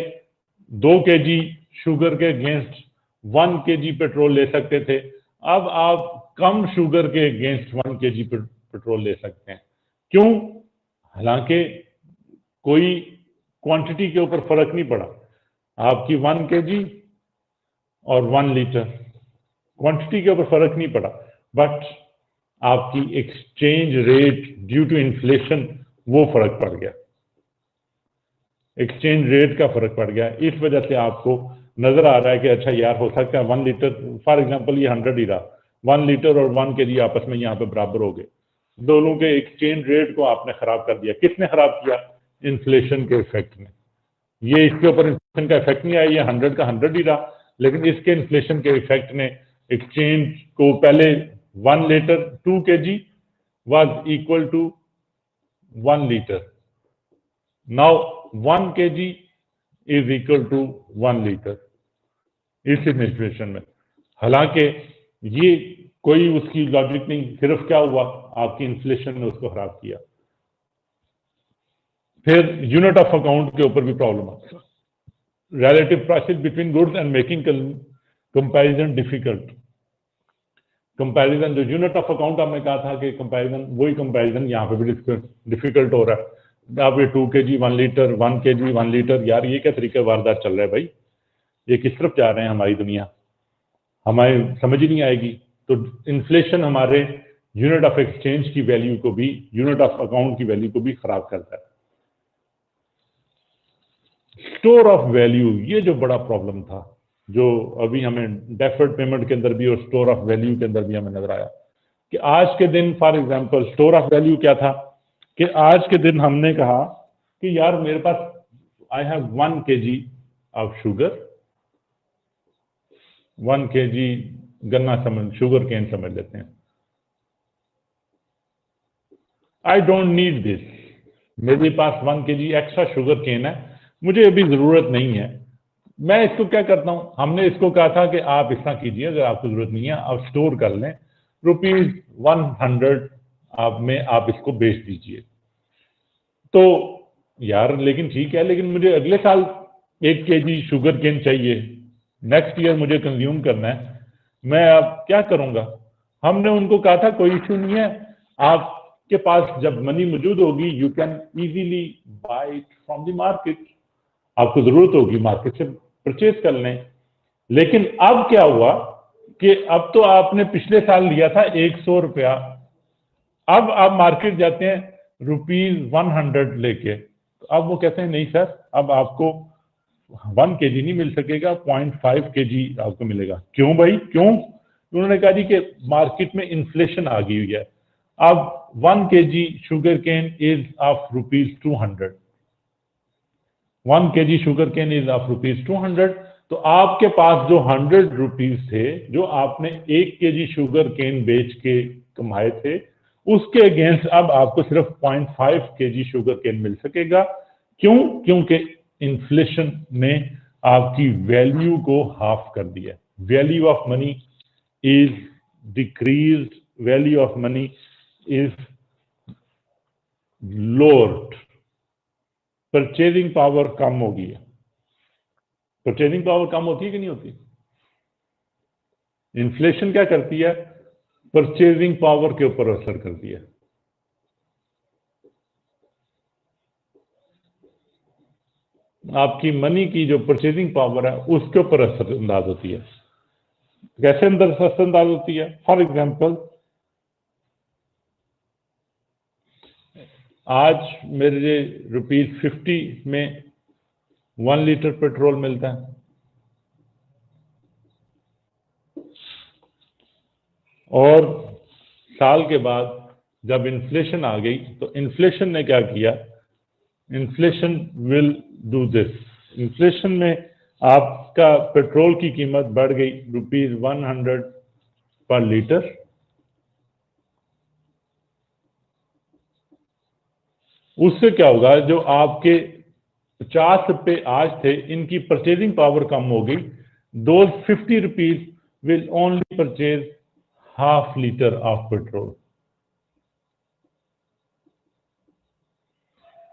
2 केजी शुगर के अगेंस्ट 1 केजी पेट्रोल ले सकते थे, अब आप कम शुगर के अगेंस्ट 1 केजी पेट्रोल ले सकते हैं। क्यों? हालांकि कोई क्वांटिटी के ऊपर फर्क नहीं पड़ा, आपकी 1 केजी और 1 लीटर क्वांटिटी के ऊपर फर्क नहीं पड़ा, बट आपकी exchange rate due to inflation वो फर्क पड़ गया, एक्सचेंज रेट का फर्क पड़ गया। इस वजह से आपको नजर आ रहा है कि अच्छा यार हो सकता है 1 लीटर फॉर एग्जांपल ये 100 ही रहा, 1 लीटर और 1 केजी आपस में यहाँ पे बराबर हो गए, दोनों के एक्सचेंज रेट को आपने खराब कर दिया। किसने खराब किया? इन्फ्लेशन के इफेक्ट में। ये इसके ऊपर इन्फ्लेशन का इफेक्ट नहीं आया, ये 100 का 100 ही रहा, लेकिन इसके इन्फ्लेशन के इफेक्ट ने एक्सचेंज को पहले 1 litre 2 KG was equal to 1 litre, now 1 KG is equal to 1 litre इस इन्फ्लेशन में। हालांकि ये कोई उसकी लॉजिक नहीं, सिर्फ क्या हुआ, आपकी इन्फ्लेशन ने उसको खराब किया। फिर यूनिट ऑफ अकाउंट के ऊपर भी प्रॉब्लम आता है, relative prices between goods and making comparison difficult। Comparison जो यूनिट ऑफ अकाउंट हमने कहा था कि कंपैरिजन, वही कंपैरिजन यहाँ पे भी डिफिकल्ट हो रहा है। आप ये 2 केजी 1 लीटर 1 केजी 1 लीटर, यार ये क्या तरीका वारदात चल रहा है भाई, ये किस तरफ जा रहे हैं हमारी दुनिया, हमें समझ ही नहीं आएगी। तो इन्फ्लेशन हमारे यूनिट ऑफ एक्सचेंज की वैल्यू को भी, यूनिट ऑफ अकाउंट की वैल्यू को भी खराब करता है। स्टोर ऑफ वैल्यू, ये जो बड़ा प्रॉब्लम था, जो अभी हमें डेफर्ड पेमेंट के अंदर भी और स्टोर ऑफ वैल्यू के अंदर भी हमें नजर आया कि आज के दिन for example store of value क्या था कि आज के दिन हमने कहा कि यार मेरे पास I have 1 KG of sugar, 1 KG गन्ना समझ, शुगर केन समझ लेते हैं। आई डोंट नीड दिस, मेरे पास 1 केजी एक्स्ट्रा शुगर केन है, मुझे अभी जरूरत नहीं है। मैं इसको क्या करता हूं, हमने इसको कहा था कि आप इतना कीजिए, अगर आपको जरूरत नहीं है आप स्टोर कर लें, ₹100 आप में आप इसको बेच दीजिए। तो यार लेकिन ठीक है, लेकिन मुझे अगले साल 1 केजी शुगर केन चाहिए, नेक्स्ट ईयर मुझे कंज्यूम करना है, मैं अब क्या करूंगा? हमने उनको कहा था कोई इशू नहीं है, आपके पास जब मनी मौजूद होगी you can easily buy it from the market, आपको जरूरत होगी मार्केट से परचेज कर लें। लेकिन अब क्या हुआ कि अब तो आपने पिछले साल लिया था 100 रुपया, अब आप मार्केट जाते हैं ₹100 लेके, तो अब वो कहते हैं नहीं सर, अब आपको 1 केजी नहीं मिल सकेगा, 0.5 केजी आपको मिलेगा। क्यों भाई, क्यों? उन्होंने कहा जी कि मार्केट में इन्फ्लेशन आ गई हुई है, अब 1 KG sugarcane is of ₹200, 1 KG sugarcane is of ₹200। तो आपके पास जो 100 रुपीज थे, जो आपने 1 केजी शुगर केन बेच के कमाए थे, उसके अगेंस्ट अब आपको सिर्फ 0.5 केजी शुगर केन मिल सकेगा। क्यों? क्योंकि इन्फ्लेशन ने आपकी वैल्यू को हाफ कर दिया, value of money is decreased, value of money is lowered, purchasing power कम हो गई है। परचेजिंग पावर कम होती है कि नहीं होती? इन्फ्लेशन क्या करती है? परचेजिंग पावर के ऊपर असर करती है। आपकी मनी की जो परचेजिंग पावर है उसके ऊपर असर अंदाज होती है। कैसे अंदाज होती है? फॉर एग्जाम्पल, आज मेरे ₹50 में 1 लीटर पेट्रोल मिलता है, और साल के बाद जब इन्फ्लेशन आ गई तो इन्फ्लेशन ने क्या किया? Inflation will do this. Inflation में आपका पेट्रोल की कीमत बढ़ गई ₹100 पर लीटर। उससे क्या होगा? जो आपके ₹50 आज थे, इनकी परचेजिंग पावर कम हो गई। Those ₹50 will only purchase half litre of petrol.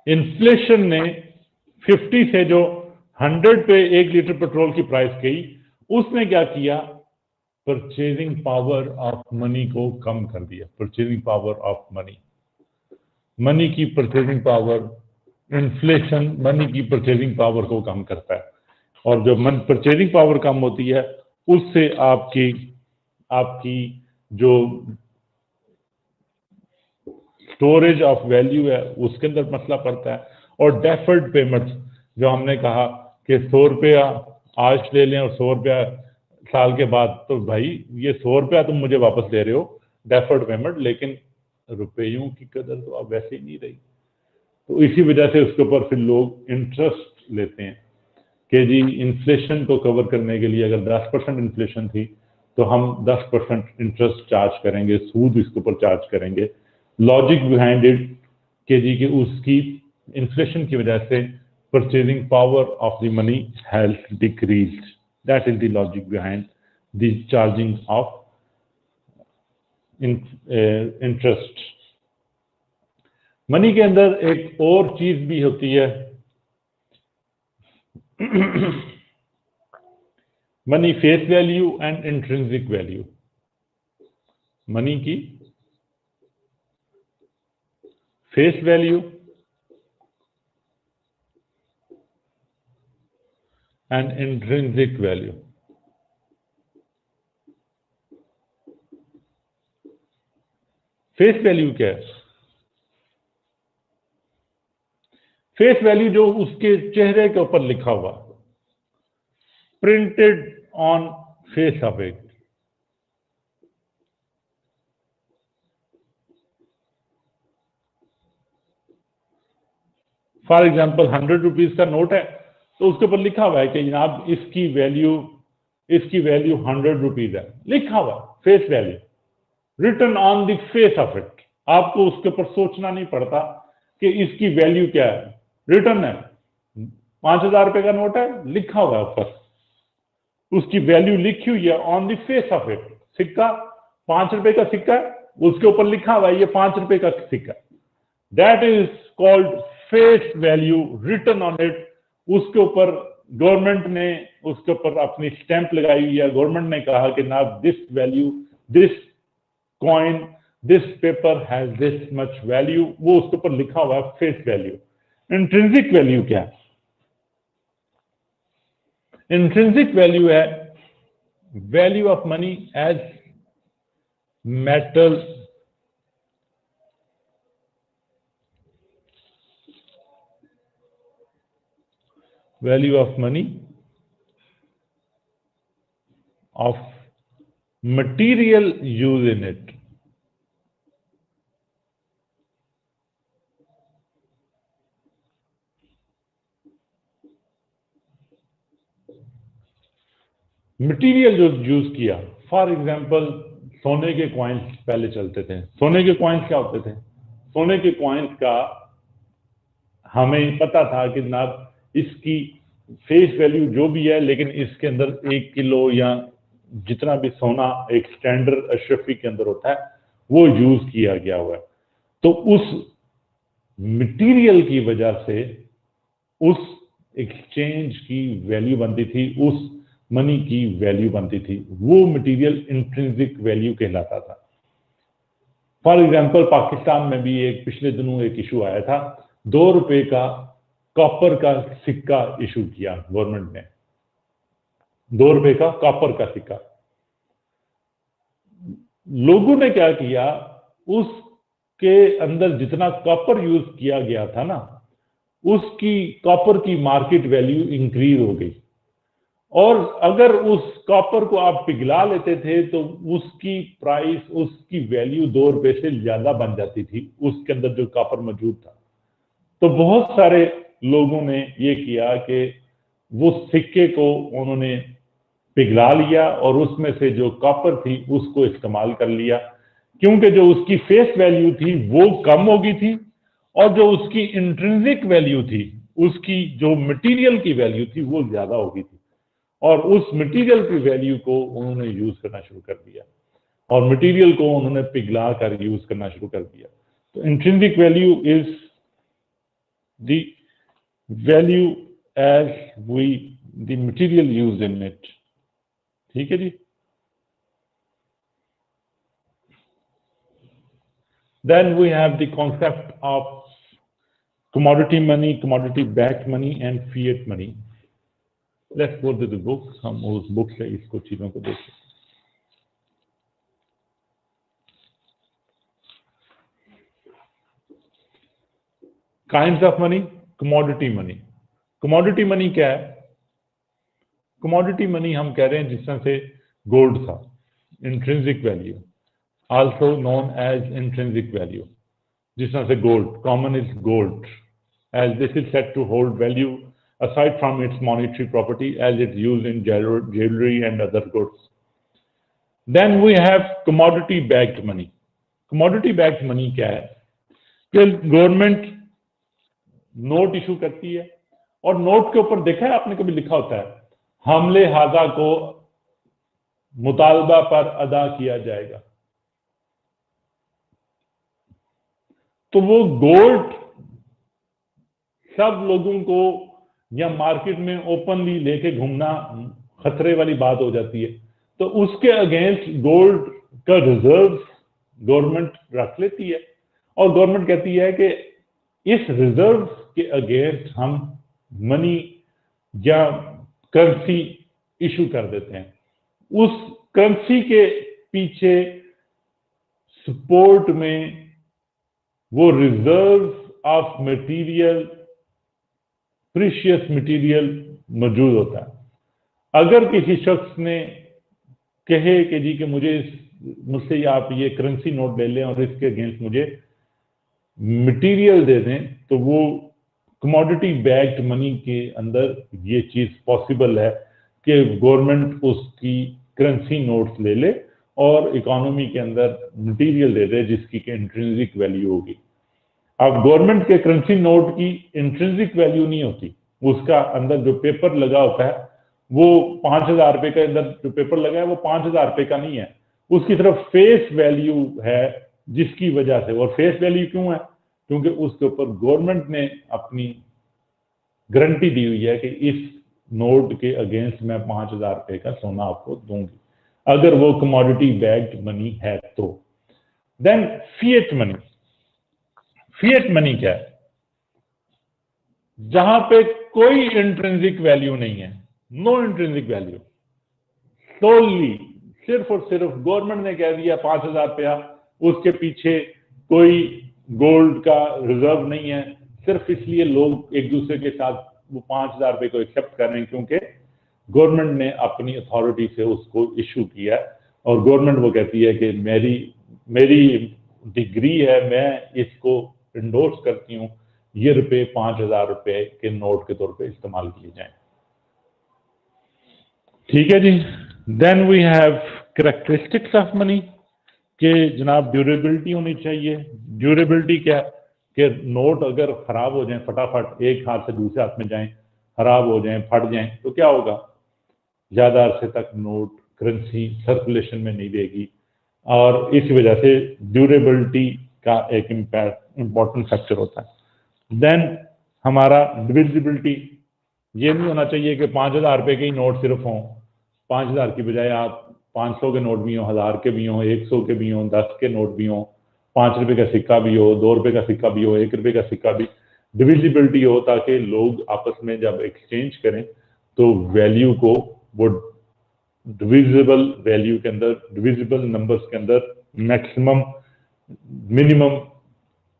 Inflation ने 50 से जो 100 पे 1 लीटर पेट्रोल की प्राइस गई, उसने क्या किया? परचेजिंग पावर ऑफ मनी को कम कर दिया। Purchasing power of money, money की परचेजिंग पावर, इन्फ्लेशन मनी की परचेजिंग पावर को कम करता है, और जब परचेजिंग पावर कम होती है, उससे आपकी जो स्टोरेज ऑफ वैल्यू है उसके अंदर मसला पड़ता है। और डेफर्ड पेमेंट्स, जो हमने कहा कि ₹100 आज ले लें और ₹100 साल के बाद, तो भाई ये ₹100 तुम मुझे वापस दे रहे हो, डेफर्ड पेमेंट, लेकिन रुपयों की कदर तो अब वैसे ही नहीं रही। तो इसी वजह से उसके ऊपर फिर लोग इंटरेस्ट लेते हैं कि जी इन्फ्लेशन को कवर करने के लिए अगर 10% इन्फ्लेशन थी तो हम 10% इंटरेस्ट चार्ज करेंगे, सूद इसके ऊपर चार्ज करेंगे। लॉजिक बिहाइंड इट कि जी कि उसकी इन्फ्लेशन की वजह से purchasing power of the money has decreased. That is the logic behind the charging of interest. Money के अंदर एक और चीज भी होती है, money face value and intrinsic value. Money की face value and intrinsic value. Face value क्या है? फेस वैल्यू जो उसके चेहरे के ऊपर लिखा हुआ, printed on face of it. For example ₹100 का नोट है, तो उसके ऊपर लिखा हुआ है कि जनाब इसकी वैल्यू ₹100 है, लिखा हुआ face value, written on the face of it. आपको उसके ऊपर सोचना नहीं पड़ता कि इसकी वैल्यू क्या है, रिटन है। ₹5000 का नोट है, लिखा हुआ है ऊपर, उसकी वैल्यू लिखी हुई है on the face of it. सिक्का ₹5 का सिक्का है, उसके ऊपर लिखा हुआ है ये ₹5 का सिक्का। That is called face value written on it. उसके ऊपर गवर्नमेंट ने उसके ऊपर अपनी स्टैंप लगाई हुई है। गवर्नमेंट ने कहा कि ना this value, this coin, this paper has this much value, वो उसके ऊपर लिखा हुआ है फेस वैल्यू। इंट्रिंसिक वैल्यू क्या है? इंट्रिंसिक वैल्यू है value of money as metal value of money of material use in it। Material जो यूज किया, फॉर एग्जांपल सोने के कॉइन्स पहले चलते थे। सोने के कॉइन्स क्या होते थे? सोने के कॉइन्स का हमें पता था कि जनाब इसकी फेस वैल्यू जो भी है, लेकिन इसके अंदर 1 किलो या जितना भी सोना एक स्टैंडर्ड अशरफी के अंदर होता है वो यूज किया गया हुआ है। तो उस मटेरियल की वजह से उस एक्सचेंज की वैल्यू बनती थी, उस मनी की वैल्यू बनती थी। वो मटेरियल इंट्रिंसिक वैल्यू कहलाता था। फॉर एग्जाम्पल पाकिस्तान में भी एक पिछले दिनों एक इशू आया था, ₹2 का कॉपर का सिक्का इशू किया गवर्नमेंट ने। ₹2 का कॉपर का सिक्का, लोगों ने क्या किया, उसके अंदर जितना कॉपर यूज किया गया था ना, उसकी कॉपर की मार्केट वैल्यू इंक्रीज हो गई। और अगर उस कॉपर को आप पिघला लेते थे तो उसकी प्राइस, उसकी वैल्यू 2 रुपए से ज्यादा बन जाती थी, उसके अंदर जो कॉपर मौजूद था। तो बहुत सारे लोगों ने ये किया कि वो सिक्के को उन्होंने पिघला लिया और उसमें से जो कॉपर थी उसको इस्तेमाल कर लिया, क्योंकि जो उसकी फेस वैल्यू थी वो कम हो गई थी और जो उसकी इंट्रिंसिक वैल्यू थी, उसकी जो मटेरियल की वैल्यू थी वो ज्यादा हो गई थी। और उस मटेरियल की वैल्यू को उन्होंने यूज करना शुरू कर दिया और मटेरियल को उन्होंने पिघला कर यूज करना शुरू कर दिया। तो intrinsic value is the value as we the material use in it. ठीक है जी। Then we have the concept of commodity money, commodity backed money and fiat money. Let's go to the book. हम उस book से इसको चीजों को देखें। Kinds of money, commodity money. Commodity money क्या है? कमोडिटी मनी हम कह रहे हैं जिस तरह से गोल्ड था, intrinsic value, also known as intrinsic value. जिस तरह से gold, common is gold, as this is said to hold value aside from its monetary property as it's used in jewelry and other goods. Then we have commodity backed money. Commodity backed money क्या है? कि government note issue करती है और note के ऊपर देखा है आपने कभी लिखा होता है, हमले हाजा को मुतालबा पर अदा किया जाएगा। तो वो गोल्ड सब लोगों को या मार्केट में ओपनली लेके घूमना खतरे वाली बात हो जाती है। तो उसके अगेंस्ट गोल्ड का रिजर्व गवर्नमेंट रख लेती है और गवर्नमेंट कहती है कि इस रिजर्व के अगेंस्ट हम मनी या करेंसी इशू कर देते हैं। उस करेंसी के पीछे सपोर्ट में वो reserve of material, precious material मौजूद होता है। अगर किसी शख्स ने कहे कि जी कि मुझसे आप ये करेंसी नोट ले लें और इसके अगेंस्ट मुझे मटेरियल दे दें, तो वो कमोडिटी बैक्ड मनी के अंदर ये चीज पॉसिबल है कि गवर्नमेंट उसकी करेंसी नोट्स ले ले और इकोनॉमी के अंदर मटेरियल दे दे जिसकी इंट्रिंसिक वैल्यू होगी। अब गवर्नमेंट के करेंसी नोट की इंट्रिंसिक वैल्यू नहीं होती, उसका अंदर जो पेपर लगा होता है वो 5,000 रुपए के अंदर जो पेपर लगा है वो 5,000 रुपए का नहीं है, उसकी तरफ फेस वैल्यू है, जिसकी वजह से, और फेस वैल्यू क्यों है? क्योंकि उसके ऊपर गवर्नमेंट ने अपनी गारंटी दी हुई है कि इस नोट के अगेंस्ट मैं 5,000 रुपए का सोना आपको दूंगी, अगर वो कमोडिटी बैक्ड मनी है तो। Then fiat money. Fiat money क्या है? जहां पे कोई इंट्रिंसिक वैल्यू नहीं है, नो इंट्रिंसिक वैल्यू, सोली सिर्फ और सिर्फ गवर्नमेंट ने कह दिया 5,000 रुपया, उसके पीछे कोई गोल्ड का रिजर्व नहीं है, सिर्फ इसलिए लोग एक दूसरे के साथ वो 5,000 रुपए को एक्सेप्ट कर रहे हैं क्योंकि गवर्नमेंट ने अपनी अथॉरिटी से उसको इशू किया और गवर्नमेंट वो कहती है कि मेरी डिग्री है, मैं इसको इंडोर्स करती हूं, ये रुपए 5,000 रुपए के नोट के तौर पे इस्तेमाल किए जाएं। ठीक है जी। Then we have characteristics of money कि जनाब ड्यूरेबिलिटी होनी चाहिए। ड्यूरेबिलिटी क्या? कि नोट अगर खराब हो जाए, फटाफट एक हाथ से दूसरे हाथ में जाएं, खराब हो जाएं, फट जाएं, तो क्या होगा? ज्यादा अरसे तक नोट, करेंसी सर्कुलेशन में नहीं रहेगी और इस वजह से ड्यूरेबिलिटी का एक इंपॉर्टेंट फैक्टर होता है। देन हमारा डिविजिबिलिटी, ये नहीं होना चाहिए कि 5,000 रुपए के ही नोट सिर्फ हों, 5,000 की बजाय आप 500 के नोट भी हों, 1,000 के भी हों, 100 के भी हों, 10 के नोट भी हों, 5 रुपए का सिक्का भी हो, 2 रुपए का सिक्का भी हो, 1 रुपए का सिक्का भी, डिविजिबिलिटी हो ताकि लोग आपस में जब एक्सचेंज करें तो वैल्यू को वो डिविजिबल वैल्यू के अंदर, डिविजिबल नंबर्स के अंदर, मैक्सिमम मिनिमम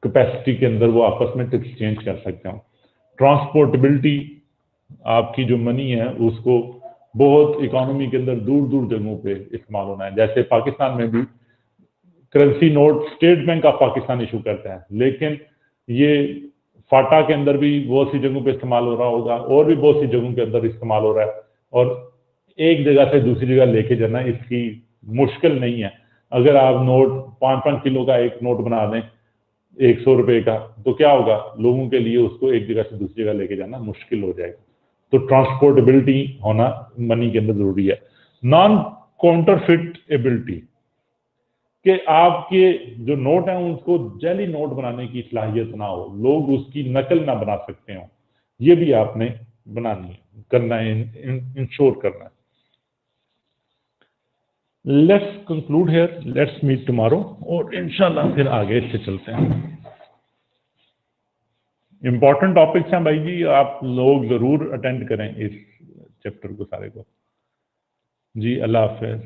कैपेसिटी के अंदर वो आपस में एक्सचेंज कर सकते हो। ट्रांसपोर्टेबिलिटी, आपकी जो मनी है उसको बहुत इकोनॉमी के अंदर दूर दूर जगहों पे इस्तेमाल होना है। जैसे पाकिस्तान में भी currency note state bank of Pakistan issue करता है, लेकिन ये फाटा के अंदर भी बहुत सी जगहों पे इस्तेमाल हो रहा होगा और भी बहुत सी जगहों के अंदर इस्तेमाल हो रहा है। और एक जगह से दूसरी जगह लेके जाना इसकी मुश्किल नहीं है। अगर आप नोट 5-5 किलो का एक नोट बना दें 100 रुपए का, तो क्या होगा, लोगों के लिए उसको एक जगह से दूसरी जगह लेके जाना मुश्किल हो जाएगा। तो ट्रांसपोर्टेबिलिटी होना मनी के अंदर जरूरी है। नॉन काउंटरफिट एबिलिटी, कि आपके जो नोट हैं उसको जाली नोट बनाने की सलाहियत ना हो, लोग उसकी नकल ना बना सकते हो, ये भी आपने बनानी है, करना है, इंश्योर करना है। Let's conclude here, let's meet tomorrow, और इंशाल्लाह फिर आगे से चलते हैं। इंपॉर्टेंट टॉपिक्स हैं भाई जी, आप लोग जरूर अटेंड करें इस चैप्टर को सारे को। जी अल्लाह हाफिज।